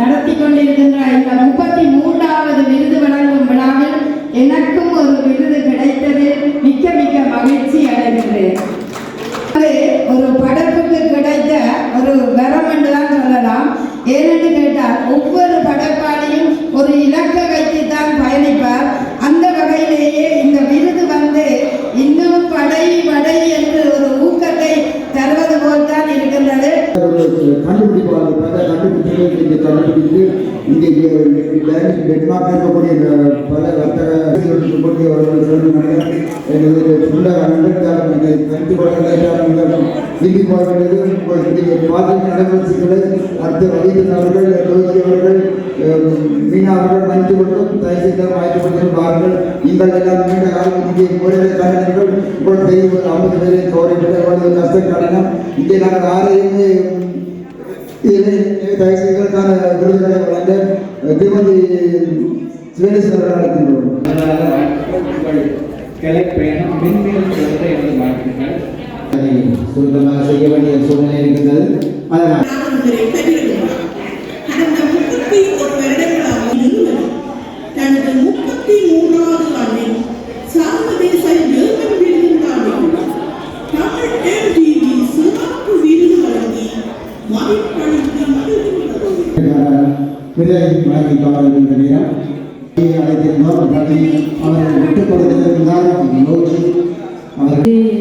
நடத்தி கொண்டிருக்கின்ற இந்த 33வது விருது வழங்கும் விழாவில் எனக்கும் ஒரு விருது கிடைத்தது. மிக்க மிக்க மகிழ்ச்சி அடைகின்றேன். ஒரு படைப்புக்கு கிடைத்த ஒரு வரம் என்று தான் சொல்லலாம். ஏனென்று கேட்டால் ஒவ்வொரு படைப்பாளியும் ஒரு இலக்கை வைத்துத்தான் பயணிப்பார். அந்த வகையிலேயே இந்த விருது இன்னும் படை என்று ஒரு ஊக்கத்தை தருவது போல் தான் இருக்கின்றது. கண்டுபிடித்து இங்கே டென்மார்க் இருக்கக்கூடிய பல வர்த்தக ஹிந்தி பார்க்கிறது நடவடிக்கைகளை அடுத்த வகையினர்கள் அவர்கள் மீனவர்கள் மன்னித்து கொண்டும் தயவுசெய்து வாய்ப்பு கொடுத்து பாருங்கள். நீங்கள் எல்லாம் நீண்ட காலம் இங்கே முறைகளை கலைஞர்கள் உங்கள் செய்து 50 பேரை கௌரவிப்பது கஷ்டம் கடினம். இங்கே நாங்கள் யாரையுமே தயவுசெய்தற்கான விருதுகளை வழங்க திருமதி சிவனேஸ்வரர் நடத்துகிறோம். கலை பயணம் மென்மேலும் தொடர எனது வாழ்த்துக்கள். அதை சுருக்கமாக செய்ய வேண்டிய சூழ்நிலை இருக்கின்றது. அதனால் விருதை வழங்கி கொண்டிருக்கின்ற நேரம் அழைத்திருந்தோம். அவர்கள் விட்டுக் கொடுத்திருந்தால் யோகி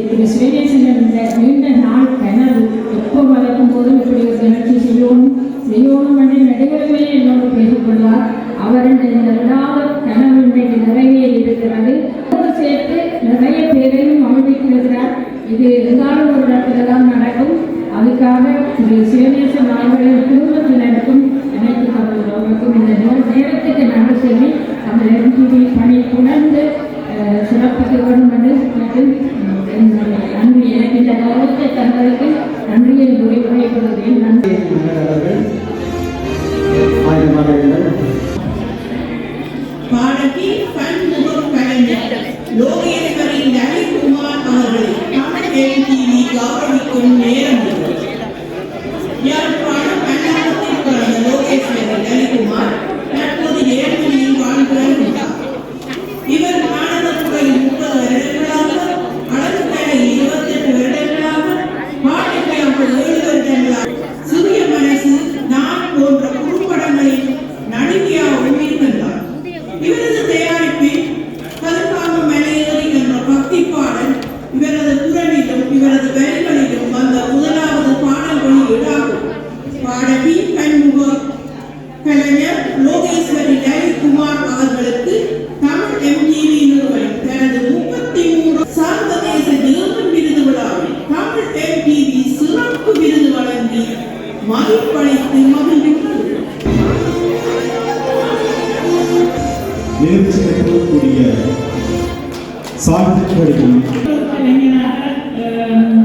திரு ஸ்ரீநேசன் இந்த நீண்ட நாள் கனவு எப்போ வளர்க்கும் போதும் இப்படி ஒரு நிகழ்ச்சி செய்யணும் என்று நடுவருமே என்னோடு பேசிக்கொள்வார். அவரின் இந்த விடாத கனவு இன்றைக்கு நிறைவேறி இருக்கிறது. சேர்த்து நிறைய பேரையும் மகிழ்விக்கிறார். இது எல்லாரும் ஒரு இடத்துல தான் நடக்கும். அதுக்காக திரு ஸ்ரீநேசன் அவர்களின் குடும்பத்தினருக்கும் அனைத்து தமிழர்களுக்கும் இந்த நேரத்துக்கு நன்றி சொல்லி தமிழ் எம்டிவி பணி உணர்ந்து சிறப்பிக்க வேண்டும் என்று நன்றி. எனக்கு இந்த கௌரவத்தை தந்ததற்கு நன்றியை உரைப்படுவதில் நன்றி. பாடகி பன்முகக் கலைஞர் லோகேஸ்வரி ரவிக்குமார் அவர்களை தமிழ் எம்டிவி கௌரவிக்கும் நேரம் இது. யாழ்ப்பாணம் மன்னாரத்தில் பிறந்த லோகேஸ்வரி ரவிக்குமார் தற்போது ஏழ்மையில் வாழ்ந்து வருகிறார். இவர் நாடகத்துறையில் 30 வருடங்களாக, அழகுக்கலையில் 28 வருடங்களாக, பாடகியாக 7 வருடங்களாக, சிறிய மனசு, நான் போன்ற குறும்படங்களில் நடிகையாகவும் இருக்கின்றார். இவரது தயாரிப்பில் கருப்பாக மலையேறி என்ற பக்தி பாடல் இவரது குரலிலும் இவரது வரிகளிலும் வந்த முதலாவது பாடல் வெளியீடாகும். பாடகி பன்முக கலைஞர் லோகேஸ்வரி ரவிக்குமார் அவர்களுக்கு தமிழ் எம்டிவி நிறுவனம் தனது 33 சர்வதேச ஜெர்மன் விருது விழாவில் தமிழ் எம்டிவி சிறப்பு விருது வழங்கி மதிப்பளித்து மகிழ்கின்றது. கூடிய சான்றிதழ்களும்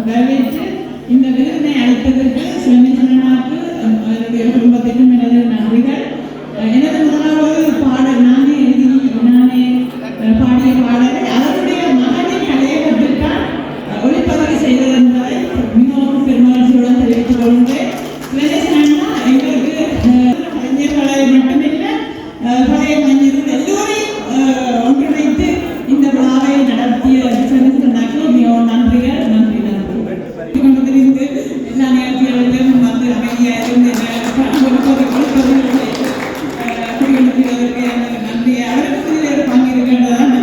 வரவேற்று இந்த விருதினை அளித்ததற்கு சுயநேசனாக்கு என்னுடைய குடும்பத்திற்கும் எனது நன்றிகள். எனது முதலாவது பாடல் நானே எழுதி நானே பாடிய பாடலை அவருடைய மகனின் கலையகத்திற்கான ஒளிப்பதிவு செய்தது என்பதை மிகவும் பெருமகிழ்ச்சியுடன் தெரிவித்துக் கொள்கிறேன். சுயநேசனா எங்களுக்கு கலைஞர்களை மட்டுமில்லை பழைய கலைஞர்கள் எல்லோரையும் ஒன்றிணைத்து இந்த விழாவை நடத்திய சுயநேசனாக்கு மிகவும் நன்றிகள். நன்றி கொண்டிருந்து எல்லா நிகழ்ச்சிகளிலும் வந்து அமைதியாக இருந்து குடியெடுப்பதற்கு எனக்கு நன்றி. அவருக்கு ஒரு பங்கு இருக்கின்றதான்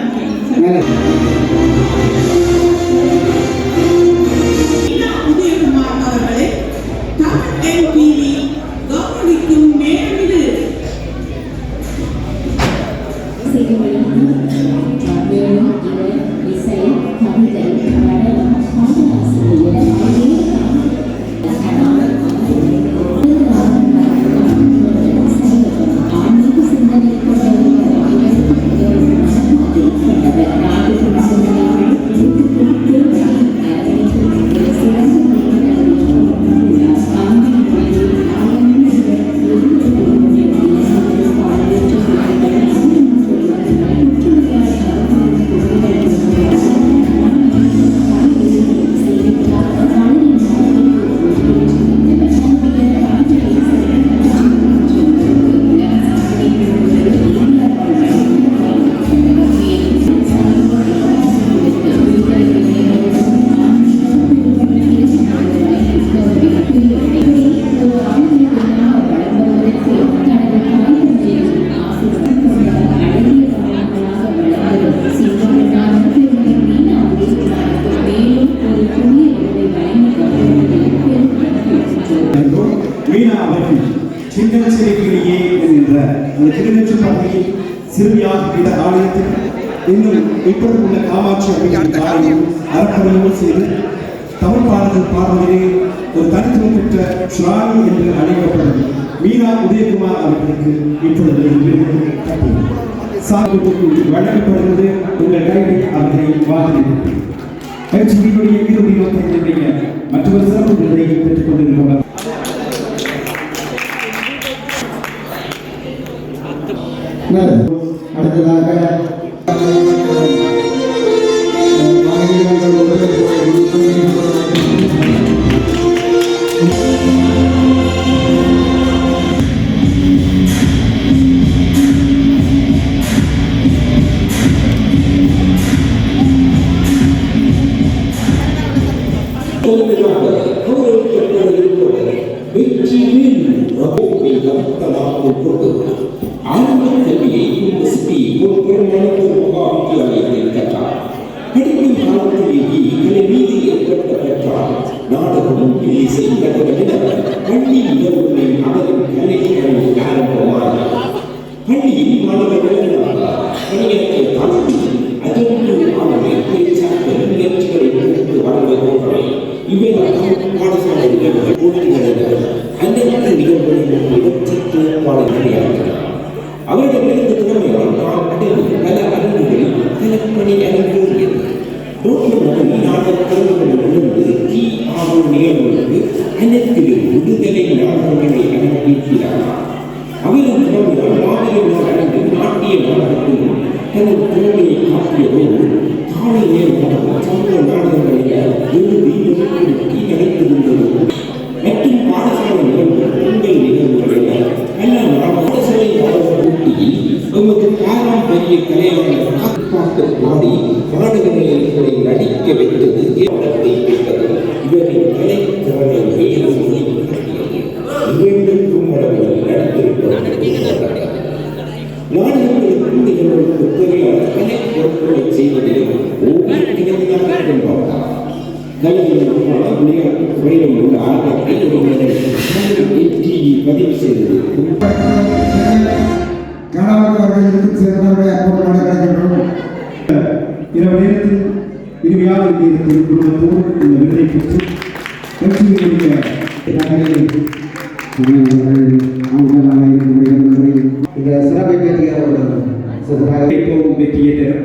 உதயகுமார் அவர்களை தமிழ் எம்டிவி கௌரவிக்கும் நேரம் இது. சிறுமியாக ஆலயத்தில் இன்னும் இப்போது உள்ள காமாட்சி அம்மன் அறப்பணியோடு செய்து தமிழ் பாடல்கள் பாடுவதிலே ஒரு தனித்துவம் பெற்ற சுராணி என்று அழைக்கப்படும் மீனா உதயகுமார் அவர்களுக்கு இப்பொழுது சாகுபடிக்கு வழங்கப்படுவது உங்கள் கைகளில் அவர்களை வாழ்ந்து எம்டிவியுடைய இறுதி நோக்கத்தினுடைய மற்றொரு சிறப்பு விருதை பெற்றுக் கொண்டிருப்பவர் அடுத்ததாக வெற்றி யதார்த்தமாக உட்கொண்டு ஆரம்ப கல்வியை இந்த சிட்டி ஒரு பெருமானத்து மகாவித்யாலயத்தில் கற்றார். படிக்கும் காலத்திலேயே கலை மீது ஏற்பட்ட பெற்றார். நாடகமும் இசை நடனமென பள்ளி இரவுகளில் அவரின் கலைகள் ஆரம்பமானது. பள்ளியில் மாணவர்களாக பணியாற்றிய காலத்தில் அதற்கு அவரை பேச்சாற்றல் முயற்சிகளை கொடுத்து வளர்ந்த போன்றவை இவைதான் பாடசாலை நிகழ்வுகள் போட்டிகள் அனைத்து நிகழ்வுகளிலும் இவற்றிற்கு பாடல்களையாகிறார். அவர்களிடமிருந்து திறமையால் நான் அடைந்து பல அரங்குகளில் கலப்பணி அரங்கேறியது. நாடகங்களிலிருந்து தீ ஆகும் நிகழ்வுகளுக்கு அனைத்திலும் விடுதலை நாடகங்களை அரங்கேற்கிறார். அவரின் திறமையால் மாதிரி அரங்கு நாட்டிய நாடகத்திலும் தனது திறமையை காட்டியதோடு காலை நேரம் சமூக நாடகங்களில் எழுதி நெருக்கி நடத்திருந்தது. மற்றும் பாடசாலை நிகழ்வுகள் உங்கள் நிகழ்வுகளில் பல பாடசாலை போட்டியில் நமது பாரம்பரிய கலையான காப்பாட்டு பாடி நாடகங்களை நடிக்க வைத்தது ஏற்படத்தை பெற்றது. இவரின் கலை திறனை மேலும் வெளிப்படுத்தியது. இவர்களுக்கும் அவர்கள் நடித்திருக்கிறார்கள். நாடகங்களுக்கும் நிகழ்வுகளுக்கு தேவையான கலை பொருட்களை செய்வதில் ஓவியத்தினராக கொண்டார். கலைஞர் விளையாட்டு துறையில் உள்ள ஆர்வத்தை பதிவு செய்தது. இரவு நேரத்தில் இனிமையாக இருக்கிற குடும்பத்தோடு இந்த விருதை பெற்று இந்த சிறப்பை போகும் வெற்றியை தரும்.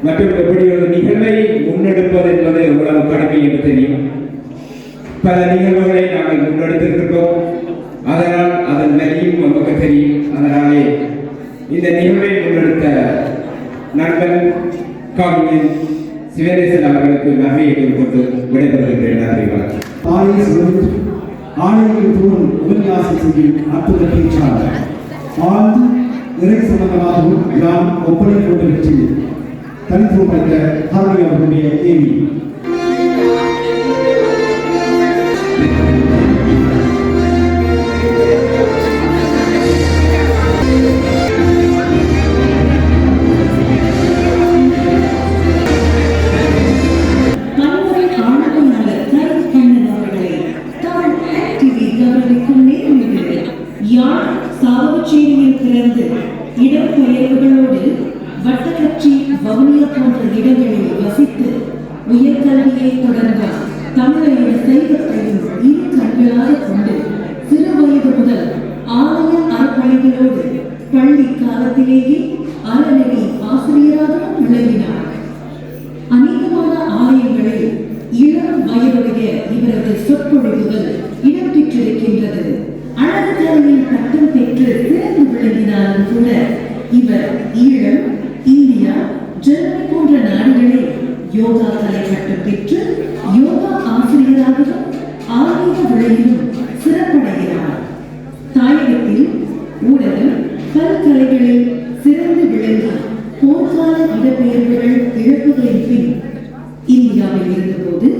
மற்றும் எப்படி ஒரு நிகழ்வை முன்னெடுப்பது என்பது எவ்வளவு கடமை என்று தெரியும். பல நிகழ்வுகளை நாங்கள் முன்னெடுத்திருக்கிறோம். அதனால் அதன் வழியும் நமக்கு தெரியும். அதனாலே இந்த நிகழ்வை முன்னெடுத்த நண்பன் கவிஞன் சிவநேசன் அவர்களுக்கு நன்மையை கொண்டு விடைபெறுகின்றேன். நன்றி. ஆணையர்கள் தோறும் உபன்யாசம் செய்யும் அற்புத பேச்சாளர் ஆழ்ந்து இறை சம்பந்தமாகவும் நாம் ஒப்பனை கொண்டு வெற்றி தனித்துவம் பெற்ற ஹாரணி அவர்களுடைய கேள்வி. சாவகச்சேரியில் பிறந்து இடம்பெயர்வுகளோடு வட்டக்கட்சி வவுனியா போன்ற இடங்களில் வசித்து உயர்கல்வியை தொடர்ந்தார். தமிழைய சைவத்தையும் இரு கண்களாக கொண்டு சிறு வயது முதல் ஆலய அறப்பணிகளோடு பள்ளி காலத்திலேயே அறநெறி ஆசிரியராகவும் விளங்கினார். அநேகமான ஆலயங்களில் இளம் வயதுடைய இவரது சொற்பொழிவுகள் இடம்பெற்றிருக்கின்றது. அழகு கலையில் பட்டம் பெற்று சிறந்து விளங்கினாலும் கூட இவர் ஈழம், இந்தியா, ஜெர்மனி போன்ற நாடுகளில் யோகா கலை பட்டம் பெற்று யோகா ஆசிரியராகவும் ஆன்மீக விளையிலும் சிறப்படைகிறார். தாயகத்தில் ஊடகம் பல்கலைகளில் சிறந்து விளங்கி போர்க்கால இடப்பெயர்வுகள் இழப்புகளின் பின் இந்தியாவில் இருந்தபோது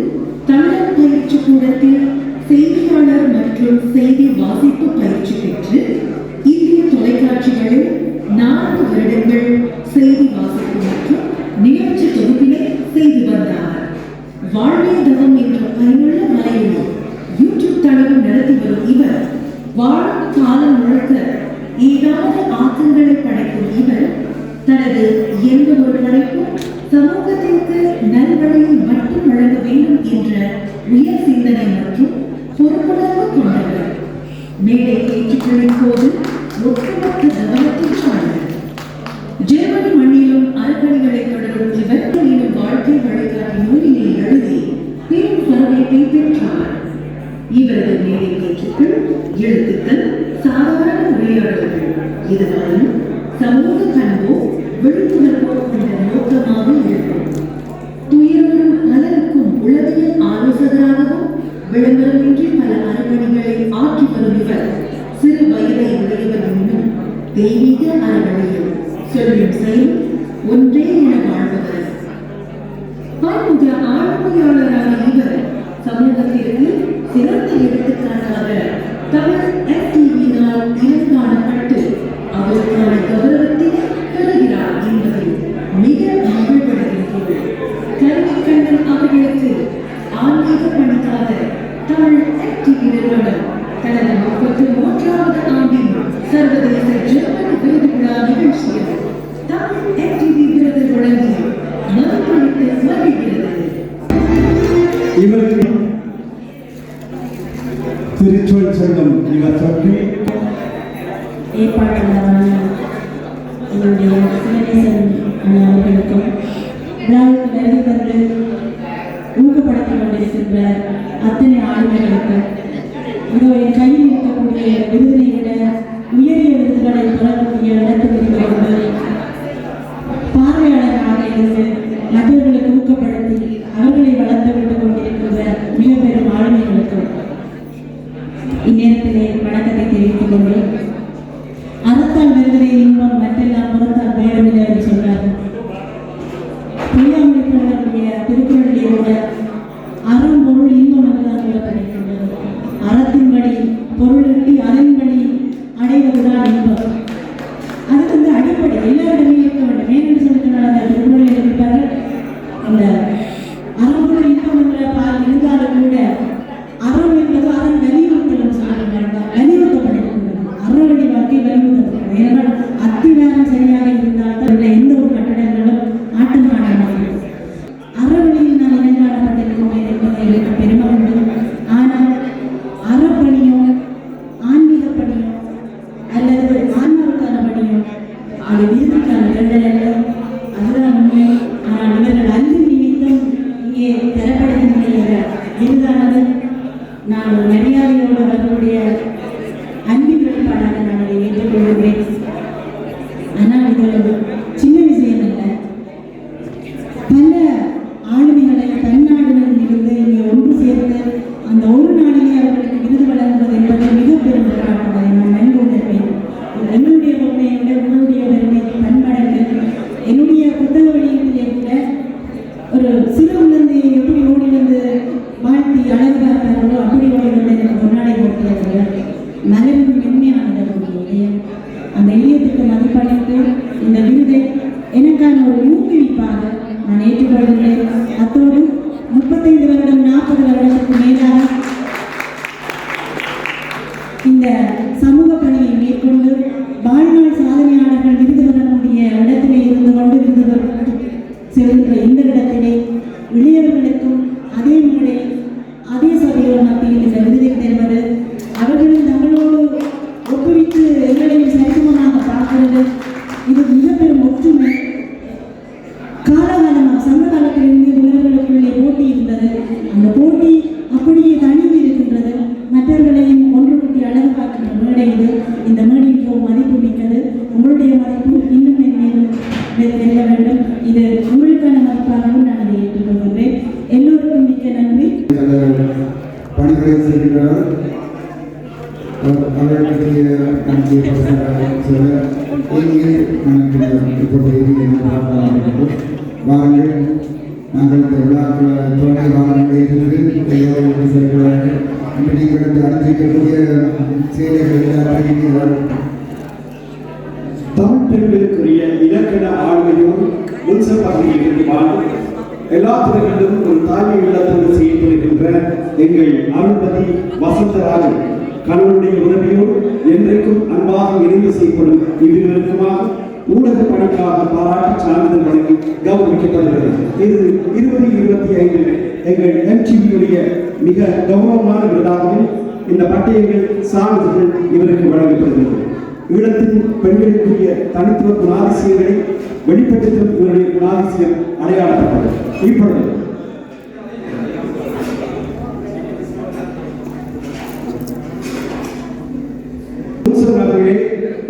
தமிழர் பயிற்சி கூடத்தில் செய்தியாளர் மற்றும் செய்தி வாசிப்பு பயிற்சி பெற்று இந்திய தொலைக்காட்சிகளில் 4 வருடங்கள் செய்தி வாசிப்பு மற்றும் நிகழ்ச்சி தொகுப்பினை செய்து வந்தார். வாழ்வே தவம் என்ற பயனுள்ள வலையில் யூடியூப் தளம் நடத்தி வரும் இவர் வாழும் காலம் முழுக்க ஏதாவது ஆக்கங்களை படைக்கும் இவர் தனது எந்த ஒரு படைப்பும் சமூகத்திற்கு நல்வழியில் மட்டும் வழங்க வேண்டும் என்ற உயர் சிந்தனை மற்றும் பொறுப்புணர்வு கொண்டவர். மேடை பேச்சுக்களின் போது ஒட்டுமொத்த கவனத்தை சார்ந்தவர். ஜெர்மனி மண்ணிலும் அறப்பணிகளை தொடரும் இவர் எனும் வாழ்க்கை வழிகாட்டி நூலினை எழுதி பெரும் வரவேற்பை பெற்றார். இவரது மேடை பேச்சுக்கள், எழுத்துக்கள், சாதாரண உரையாடல்கள் இதுவரையும் சமூக பண்போ விழிப்புணர்வோ என்ற நோக்கமாக இருக்கும். துயரும் பலருக்கும் உளவியல் ஆலோசகராகவும் விளம்பரமின்றி பல அறப்பணிகளை ஆற்றி வரும் இவர் சிறு வயதை உடையவர் என்னும் தெய்வீக அறவழியில் சொல்லும் செயல் ஒன்றே என வாழ்பவர். பன்முக ஆளுமையாளரான இவர் சமூகத்திற்கு சிறந்த எடுத்துக்காட்டாக தமிழ் FTV ஏற்பாட்டாளரான எங்களுடைய சிவனேசன் அவர்களுக்கும் விழாவுக்கு வருகை தந்து ஊக்கப்படுத்திக் கொண்டிருக்கின்ற அத்தனை ஆளுமைகளுக்கும் இதோ என் கையில் இருக்கக்கூடிய விருதினை விட உயரிய விருதுகளை பெறக்கூடிய இடத்தில் இருக்கிறது பார்வையாளராக இருந்து மற்றவர்களுக்கு ஊக்கப்படுத்தி அவர்களை வளர்த்து விட்டுக் கொண்டிருக்கின்ற மிக பெரும் ஆளுமைகளுக்கும் இந்நேரத்திலே வணக்கத்தை தெரிவித்துக் கொண்டு அறத்தால் வருவதே இன்பம் மற்றெல்லாம் புறத்தால் வேறவில்லை என்று சொன்னார்கள். பொய்யாமொழிப்பவர்களுடைய திருக்குறளியோட அறம் பொருள் இன்பம் என்றுதான் சொல்லப்படுகின்றது. அறத்தின்படி பொருள் ஈட்டி அதன்படி அடைவதுதான் இன்பம். அது வந்து அடிப்படை எல்லாரிடமே இருக்க வேண்டும். ஏனென்று சொல்லினால் அந்த திருக்குறளில் இருப்பார்கள் அந்த அறம்பொருள் இன்பம் என்ற பால் இருந்தாலும் கூட அறம் என்பது அறம் வலியுறுத்தலும் சொல்லுகிறார்கள். வலியுறுத்தப்படுகின்றது அறவழி வாழ்க்கை வலியுறுத்தப்படுகிறது. ஏனென்றால் அத்திவாரம் சரியாக இருந்தால் தான் எந்த ஒரு கட்டடங்களும் ஆட்டம் காண முடியும். அறவழியில் நான் இனங்காணப்பட்டிருக்கிறேன் என்பதை எனக்கு பெருமை உண்டு. ஆனால் அறப்பணியோ ஆன்மீக பணியோ அல்லது ஆன்மாவுக்கான பணியோ அது விருதுக்கான வேண்டல்ல. அதுதான் உண்மை. ஆனால் இவர்கள் அன்பு நிமித்தம் இங்கே தரப்படுகின்ற விருதானது நான் ஒரு மரியாதையோடு அவர்களுடைய அன்பின் வெளிப்பாடாக நான் அதை ஏற்றுக்கொள்கிறேன். ஆனால் இது ஒரு சின்ன விஷயம் அல்ல. பல ஆளுமைகளை தன்னாடுகளில் இருந்து இங்கே ஒன்று சேர்த்து அந்த ஒரு நாளிலே அவர்களுக்கு விருது வழங்குவது என்பது மிக பெரும் போராட்டத்தை நான் நன்கொண்டிருப்பேன். என்னுடைய பெருமையை விட உங்களுடைய பெருமை பண்படங்கு. என்னுடைய புத்தக வெளியீட்டிலே கூட ஒரு சிறு குழந்தையை எப்படி ஓடி வந்து வாழ்த்தி அழகு பார்த்தார்களோ அப்படி ஓடி வந்து எனக்கு முன்னாடி போட்டியார்கள். மலரின் மென்மையானது அந்த இளையத்துக்கு மதிப்பளித்து இந்த விருதை எனக்கான ஒரு ஊக்குவிப்பாக நான் ஏற்றுக்கொள்கிறேன். அத்தோடு 35 வருடம் 40 வருடத்துக்கு மேலாக இந்த சமூக பணியை மேற்கொண்டு வாழ்நாள் சாதனையாளர்கள் விருது பெறக்கூடிய இடத்திலே இருந்து கொண்டு விருது பெற்று செல்கின்ற இந்த இடத்திலே இளையவர்களுக்கும் அதே மேடை அதே சபையோர் மத்தியில் இந்த விருதை தருவது அவர்களும் தங்களோடு ஒப்புவித்து எங்களையும் சரிசமமாக பார்க்கிறது. இது மிக பெரும் ஒற்றுமை. காலகாலமாக சங்க காலத்திலிருந்து உலகங்களுக்குள்ளே போட்டி இருந்தது. அந்த போட்டி அப்படியே தனிந்து இருக்கின்றது. மற்றவர்களையும் ஒன்று கூட்டி அழகு பார்க்கின்ற மேடை இது. இந்த மேடை மிகவும் மதிப்பு மிக்கது. உங்களுடைய மதிப்பு இன்னும் மேலும் வெல்ல வேண்டும். இது உங்களுக்கான மதிப்பாகவும் நான் அதை ஏற்றுக்கொள்கிறேன். எல்லோருக்கும் மிக்க நன்றி. பணிகளை செய்கிறார் அவர்களுக்கு வாருங்கள் நாங்கள் இந்த விழாக்கள் துணை வாரங்களில் இருந்து செல்கிறார்கள். நீங்கள் அனுப்பிக்கக்கூடிய சேவைகள் தமிழ் பெண்களுக்குரிய இலக்கண ஆளுமையோடு முன்சப்பாக வாழ்ந்து எல்லா துறைகளிலும் ஒரு தாய்மை இல்லத்தோடு செய்யப்படுகின்ற எங்கள் அருள்பதி வசந்தராஜன் கணவனுடைய உதவியோடு என்றைக்கும் அன்பாக இணைந்து செய்யப்படும் இவ்விருவருக்குமாக ஊடக பணிக்காக பாராட்டு சான்றிதழ் வழங்கி கௌரவிக்கப்படுகிறது. இது 2025 எங்கள் MTVயுடைய மிக கௌரவமான விருதாகவும் இந்த பட்டயங்கள் சான்றிதழ்கள் இவருக்கு வழங்கப்படுகிறது. ஈழத்தின் பெண்களுக்குரிய தனித்துவ குணாதிசயங்களை வெளிப்படுத்தும் இவருடைய குணாதிசயம் அடையாளப்பட்டது. இப்பொழுது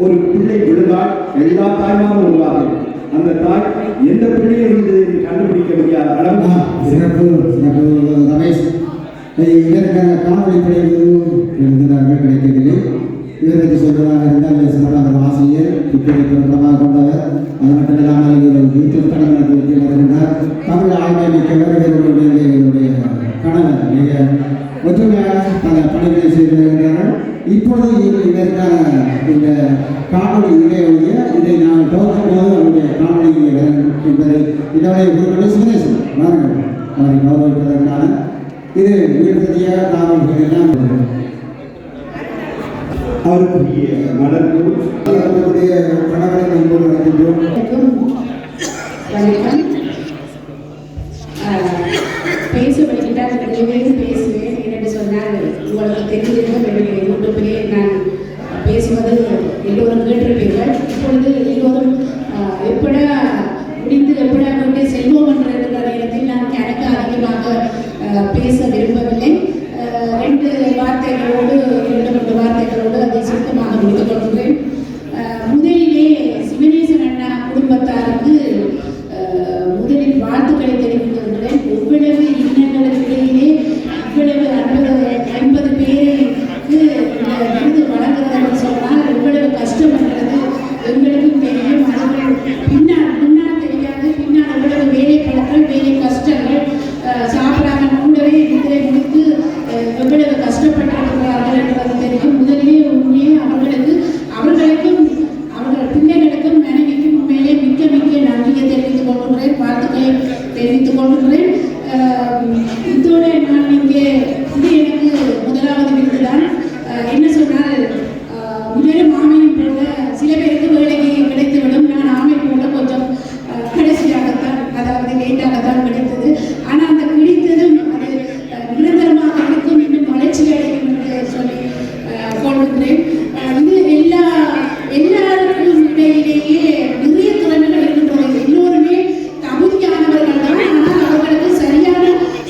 ஒரு பிள்ளை விழுந்தால் எல்லா தாய்மாரும் விழுவார்கள். அந்த தாய் எந்த பிள்ளையை இருந்தது என்று கண்டுபிடிக்க முடியாத அளவு சிறப்பு ரமேஷ் இதற்கான காணொலி எழுதினார்கள் கிடைக்கவில்லை. இவருக்கு சொல்வதாக இருந்தால் சிறப்பாக ஆசிரியர் பிரபலமாக கொண்டவர். அது மட்டும் இல்லாமல் யூடியூப் தளம் நடத்தி வருகின்றார். தமிழ் ஆய்வை மிக்கவர். இவருடைய கணவர் மிக ஒற்றுமையாக பல பணிகளை செய்து வருகின்றார்கள். இப்பொழுது இதற்கான இந்த காணொலி இடைவெளிய இதை நான் துவக்கும் போது அவருடைய காணொலி என்பதை இதனுடைய உங்களுடைய சுதேசம் வாருங்கள் அவரை கௌரவிப்பதற்கான இது வீழ்த்திய காணொலிகள் எல்லாம் அவருக்குரிய மலர்கள் அவருடைய கணவரை நம்பர் நடக்கின்றோம். பேசுவேன் என்று சொன்னால் உங்களுக்கு தெரிஞ்சிருக்கும். யூடியூப்பிலே நான் பேசுவது எல்லோரும் கேட்டிருப்பீர்கள். இப்பொழுது எல்லோரும் எப்படா முடிந்து எப்படா கொண்டே செல்வோம் என்ற நேரத்தில் நான் எனக்கு அதிகமாக பேச விரும்பவில்லை. 2 வார்த்தைகளோடு 2 வார்த்தைகளோடு அதை சுத்தமாக முடித்துக் கொள்கிறேன். முதலிலே சிவனேசன் அண்ணா குடும்பத்தாருக்கு முதலில் வாழ்த்துக்களை தெரிவித்துள்ளேன். எவ்வளவு இன்னங்களுக்கு இடையிலே இவ்வளவு 50 பேருக்கு விருது வழங்குகிறது சொன்னால் எவ்வளவு கஷ்டம் என்றது எங்களுக்கும் தெரியும். அவர்கள் முன்னால் தெரியாது, பின்னால் எவ்வளவு வேலை பழக்கள், வேலை கஷ்டங்கள், சாப்பிடாமல் கூடவே நிதிரை முடித்து எவ்வளவு கஷ்டப்பட்டிருக்கிறார்கள் என்றது தெரியும். முதலிலே உண்மையே அவர்களுக்கும் அவர்கள் பிள்ளைகளுக்கும் மனைவிக்கும் உண்மையிலே மிக்க நன்றியை தெரிவித்துக் கொள்கின்றேன், வாழ்த்துக்களை தெரிவித்துக் கொள்கின்றேன். இதோட நான் இங்கே இது எனக்கு முதலாவது விருதுதான். என்ன சொன்னால் முதலும் ஆமையும் போல சில பேருக்கு வேலைக்கு கிடைத்துவிடும். நான் ஆமை போல கொஞ்சம் கடைசியாகத்தான், அதாவது லேட்டாகத்தான் கிடைத்தது. ஆனால் அந்த கிடைத்ததும் அது நிரந்தரமாக இருக்கும், இன்னும் வளர்ச்சி அடையும் என்று சொல்லி கொள்கின்றேன். இது எல்லாருக்கும் இடையிலேயே நிறைய திறன்கள் இருக்கின்றது. எல்லோருமே தகுதியானவர்கள் தான். ஆனால் அவர்களுக்கு சரியான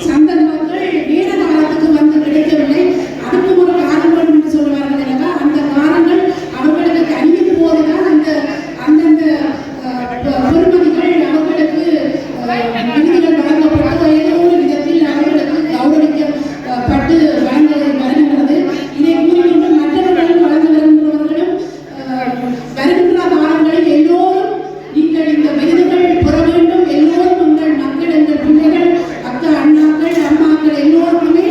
சந்தர்ப்பங்கள் வேற காலத்துக்கு வந்து கிடைக்கவில்லை. அதுக்கு ஒரு காரணங்கள் என்று சொல்வார்கள் அல்லவா, அந்த காரணங்கள் அவர்களுக்கு தனியும் போதுதான் அந்தந்த பெருமதிகள் அவர்களுக்கு விருதுகள் வழங்கப்பட்டு ஏதோ ஒரு விதத்தில் அவர்களுக்கு கௌரவிக்கப்பட்டு வருகின்றது. இதை கூறிக்கொண்டு மற்றவர்களும் வளர்ந்து வருகின்றவர்களும் வருகின்ற காலங்களில் எல்லோரும் நீங்கள் இந்த விருதுகள் பெற வேண்டும். எல்லோரும் உங்கள் மக்கள், எங்கள் பிள்ளைகள், அக்கா, அண்ணாக்கள், அம்மாக்கள் எல்லோருக்குமே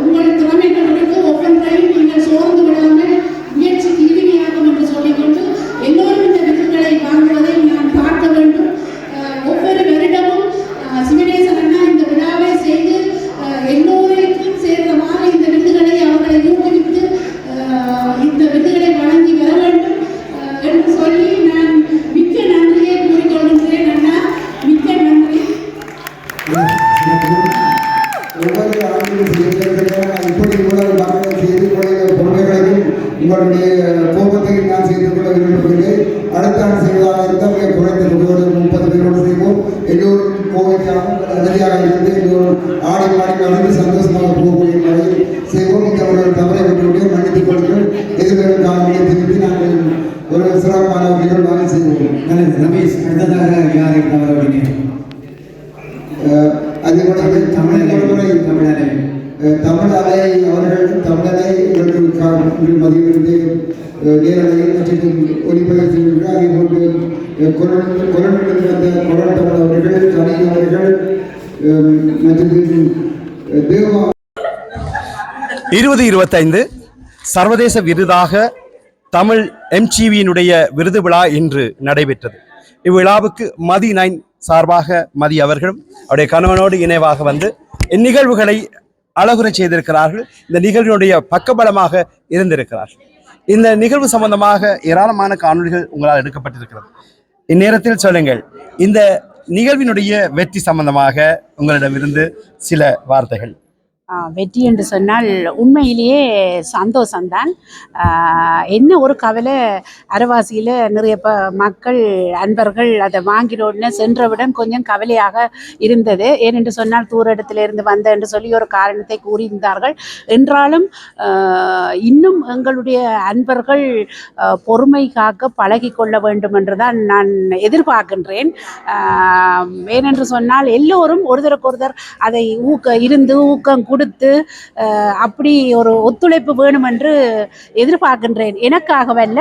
உங்கள் திறமைகள் இருக்கு. ஒவ்வொன்றையும் நீங்கள் சோர்ந்து விடாமல் முயற்சி தீவினையாகும் என்று சொல்லிக்கொண்டு எல்லோரும் இந்த விருதுகளை வாங்குவதை நான் பார்க்க வேண்டும். ஒவ்வொரு வருடமும் சிவனேசன் அண்ணா இந்த விழாவை செய்து எல்லோருக்கும் சேர்ந்தவாறு இந்த விருதுகளை அவர்களை ஊக்குவித்து இந்த விருதுகளை வழங்கி வர வேண்டும் என்று சொல்லி நான் மிக்க நன்றியை கூறிக்கொள்கின்றேன். அண்ணா, மிக்க நன்றி. ஒவ்வொரு ஆண்டிலும் இப்படி இவ்வளவு மக்கள் செய்து கொள்கிற பொறுமைகளையும் உங்களுடைய கோபத்தையும் நான் செய்து கொள்ள விரும்புகிறேன். அடுத்த ஆண்டு செய்வதாக இருந்தால் குறைந்த 30 பேரோடு செய்வோம். எல்லோரும் கோவைக்காக அதிகாக இருந்து எல்லோரும் ஆடி பாடி நடந்து சந்தோஷமாக போகக்கூடிய வகையில் செய்வோம். இந்த ஒரு தவறை விட்டு மன்னித்துக் கொள்கிறேன். எதிர்வரும் காலங்களை திருப்பி நாங்கள் ஒரு சிறப்பான நிகழ்வாக செய்வோம். ரமேஷ், அடுத்ததாக யாரை தவறவினேன்? அதே போல தமிழலை அவர்கள் தமிழலை மதியிலிருந்து நேரலையில் மற்றும் ஒலிபரப்பில் அதே போன்று கொலனிலிருந்து வந்த கொலன் தமிழ் அவர்கள், கணினி அவர்கள் மற்றும் தேவா 2025 சர்வதேச விருதாக தமிழ் MTVயினுடைய விருது விழா இன்று நடைபெற்றது. இவ்விழாவுக்கு மதி 9 சார்பாக மதி அவர்களும் அவருடைய கணவனோடு இணைவாக வந்து இந்நிகழ்வுகளை அழகுற செய்திருக்கிறார்கள். இந்த நிகழ்வினுடைய பக்கபலமாக இருந்திருக்கிறார்கள். இந்த நிகழ்வு சம்பந்தமாக ஏராளமான காணொலிகள் உங்களால் எடுக்கப்பட்டிருக்கிறது. இந்நேரத்தில் சொல்லுங்கள், இந்த நிகழ்வினுடைய வெற்றி சம்பந்தமாக உங்களிடமிருந்து சில வார்த்தைகள். வெற்றி என்று சொன்னால் உண்மையிலேயே சந்தோஷம்தான். என்ன ஒரு கவலை, அரவாசியில் நிறைய மக்கள் அன்பர்கள் அதை வாங்கின உடனே சென்றவுடன் கொஞ்சம் கவலையாக இருந்தது. ஏனென்று சொன்னால் தூர இடத்திலிருந்து வந்த என்று சொல்லி ஒரு காரணத்தை கூறியிருந்தார்கள். என்றாலும் இன்னும் எங்களுடைய அன்பர்கள் பொறுமை காக்க பழகி கொள்ள வேண்டும் என்றுதான் நான் எதிர்பார்க்கின்றேன். ஏனென்று சொன்னால் எல்லோரும் ஒருத்தருக்கொருத்தர் அதை ஊக்கம் கொடுத்து அப்படி ஒரு ஒத்துழைப்பு வேணும் என்று எதிர்பார்க்கின்றேன். எனக்காகவல்ல,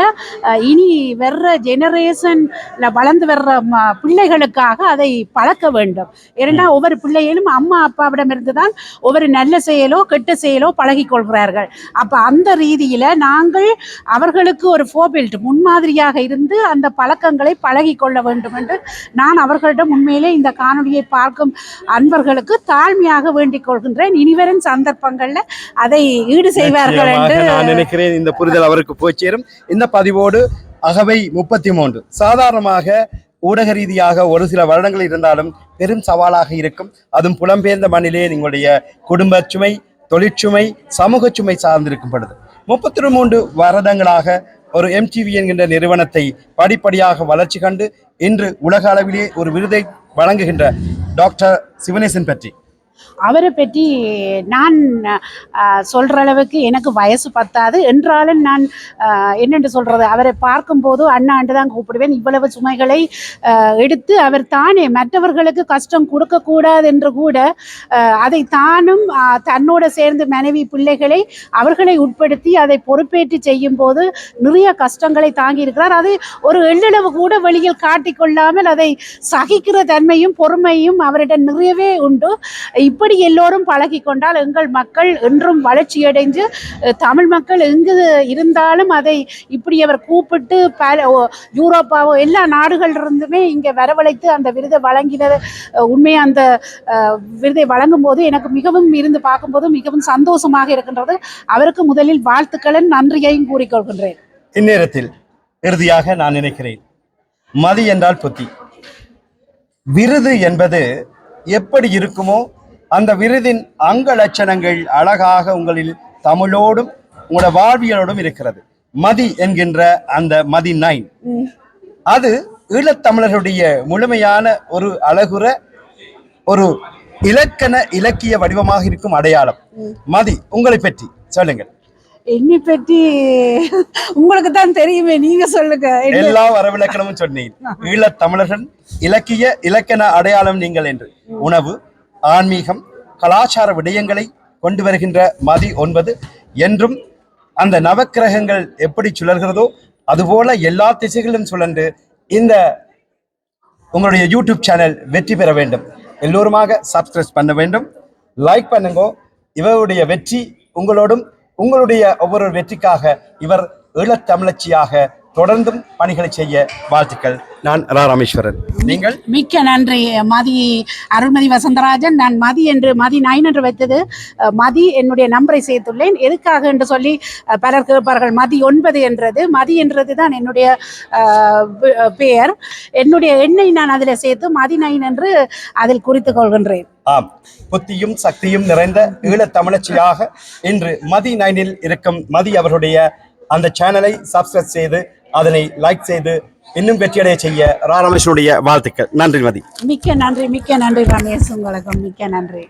இனி வர்ற ஜெனரேஷன்ல வளர்ந்து வர்ற பிள்ளைகளுக்காக அதை பழக்க வேண்டும். ஏன்னா ஒவ்வொரு பிள்ளைகளும் அம்மா அப்பாவிடமிருந்து தான் ஒவ்வொரு நல்ல செயலோ கெட்ட செயலோ பழகி கொள்கிறார்கள். அப்போ அந்த ரீதியில் நாங்கள் அவர்களுக்கு ஒரு ஃபோபில்ட் முன்மாதிரியாக இருந்து அந்த பழக்கங்களை பழகி கொள்ள வேண்டும் என்று நான் அவர்களிடம் உண்மையிலே இந்த காணொலியை பார்க்கும் அன்பர்களுக்கு தாழ்மையாக வேண்டிக் கொள்கின்றேன். இனிவரும் சந்தர்ப்பங்கள்ல அதை ஈடு செய்வார்கள் என்று நான் நினைக்கிறேன். இந்த புரிதல் அவருக்கு போய் சேரும். இந்த பதிவோடு அகவை 33 சாதாரணமாக ஊடக ரீதியாக ஒரு சில வருடங்கள் இருந்தாலும் பெரும் சவாலாக இருக்கும். அதுவும் புலம்பெயர்ந்த மண்ணிலே நீங்களுடைய குடும்ப சுமை, தொழிற்சுமை, சமூக சுமை சார்ந்திருக்கும் பொழுது 33 வருடங்களாக ஒரு MTV என்கின்ற நிறுவனத்தை படிப்படியாக வளர்ச்சி கண்டு இன்று உலக அளவிலே ஒரு விருதை வழங்குகின்ற டாக்டர் சிவனேசன் பற்றி அவரை பற்றி நான் சொல்கிற அளவுக்கு எனக்கு வயசு பத்தாது என்றாலும் நான் என்னென்று சொல்கிறது, அவரை பார்க்கும்போது அண்ணாண்டு தான் கூப்பிடுவேன். இவ்வளவு சுமைகளை எடுத்து அவர் தானே மற்றவர்களுக்கு கஷ்டம் கொடுக்கக்கூடாது என்று கூட அதை தானும் தன்னோட சேர்ந்து மனைவி பிள்ளைகளை அவர்களை உட்படுத்தி அதை பொறுப்பேற்று செய்யும் போது நிறைய கஷ்டங்களை தாங்கி இருக்கிறார். அதை ஒரு எள்ளளவு கூட வெளியில் காட்டிக்கொள்ளாமல் அதை சகிக்கிற தன்மையும் பொறுமையும் அவரிடம் நிறையவே உண்டு. இப்படி எல்லோரும் பழகி கொண்டால் எங்கள் மக்கள் என்றும் வளர்ச்சியடைந்து தமிழ் மக்கள் எங்கு இருந்தாலும் அதை இப்படி அவர் கூப்பிட்டு யூரோப்பாவோ எல்லா நாடுகளிலிருந்துமே இங்கே வரவழைத்து அந்த விருதை வழங்கினது உண்மையை அந்த விருதை வழங்கும் போது எனக்கு மிகவும் இருந்து பார்க்கும்போது மிகவும் சந்தோஷமாக இருக்கின்றது. அவருக்கு முதலில் வாழ்த்துக்களும் நன்றியையும் கூறிக்கொள்கின்றேன். இந்நேரத்தில் இறுதியாக நான் நினைக்கிறேன், மதி என்றால் புத்தி. விருது என்பது எப்படி இருக்குமோ அந்த விருதின் அங்க லட்சணங்கள் அழகாக உங்களில் தமிழோடும் உங்களோட வாழ்வியலோடும் இருக்கிறது. மதி என்கின்ற அந்த மதி 9 அது ஈழத்தமிழர்களுடைய முழுமையான ஒரு அழகுற ஒரு இலக்கிய வடிவமாக இருக்கும் அடையாளம். மதி, உங்களை பற்றி சொல்லுங்கள். என்னை பற்றி உங்களுக்கு தான் தெரியுமே, நீங்க சொல்லுங்க. எல்லா வரவிலக்கணமும் சொன்னீங்க. ஈழத்தமிழர்கள் இலக்கண அடையாளம் நீங்கள் என்று உணவு, ஆன்மீகம், கலாச்சார விடயங்களை கொண்டு வருகின்ற மதி 9 என்றும் அந்த நவக்கிரகங்கள் எப்படி சுழல்கிறதோ அதுபோல எல்லா திசைகளிலும் சுழன்று இந்த உங்களுடைய யூடியூப் சேனல் வெற்றி பெற வேண்டும். எல்லோருமாக சப்ஸ்கிரைப் பண்ண வேண்டும், லைக் பண்ணுங்க. இவருடைய வெற்றி உங்களோடும், உங்களுடைய ஒவ்வொரு வெற்றிக்காக இவர் ஈழத்தமிழச்சியாக தொடர்ந்தும் பணிகளை செய்ய வாழ்த்துக்கள். நான் ராமேஸ்வரன். நீங்கள்? மிக்க நன்றி மதி அருள்மதி வசந்தராஜன். நான் மதி 9 என்று வைத்தது மதி என்னுடைய நம்பரை சேர்த்துள்ளேன். எதுக்காக என்று சொல்லி பலர் கேட்பார்கள். மதி 9 என்றது, மதி என்றது தான் என்னுடைய பெயர். என்னுடைய எண்ணை நான் அதில் சேர்த்து மதி 9 என்று அதில் குறித்துக் கொள்கின்றேன். ஆம், புத்தியும் சக்தியும் நிறைந்த ஈழத்தமிழச்சியாக இன்று மதி 9 இருக்கும் மதி அவருடைய அந்த சேனலை சப்ஸ்கிரைப் செய்து அதனை லைக் செய்து இன்னும் வெற்றியடைய செய்ய ரமேஷனுடைய வாழ்த்துக்கள். நன்றி மதி. மிக்க நன்றி ரமேஷ், உங்களுக்கு மிக்க நன்றி.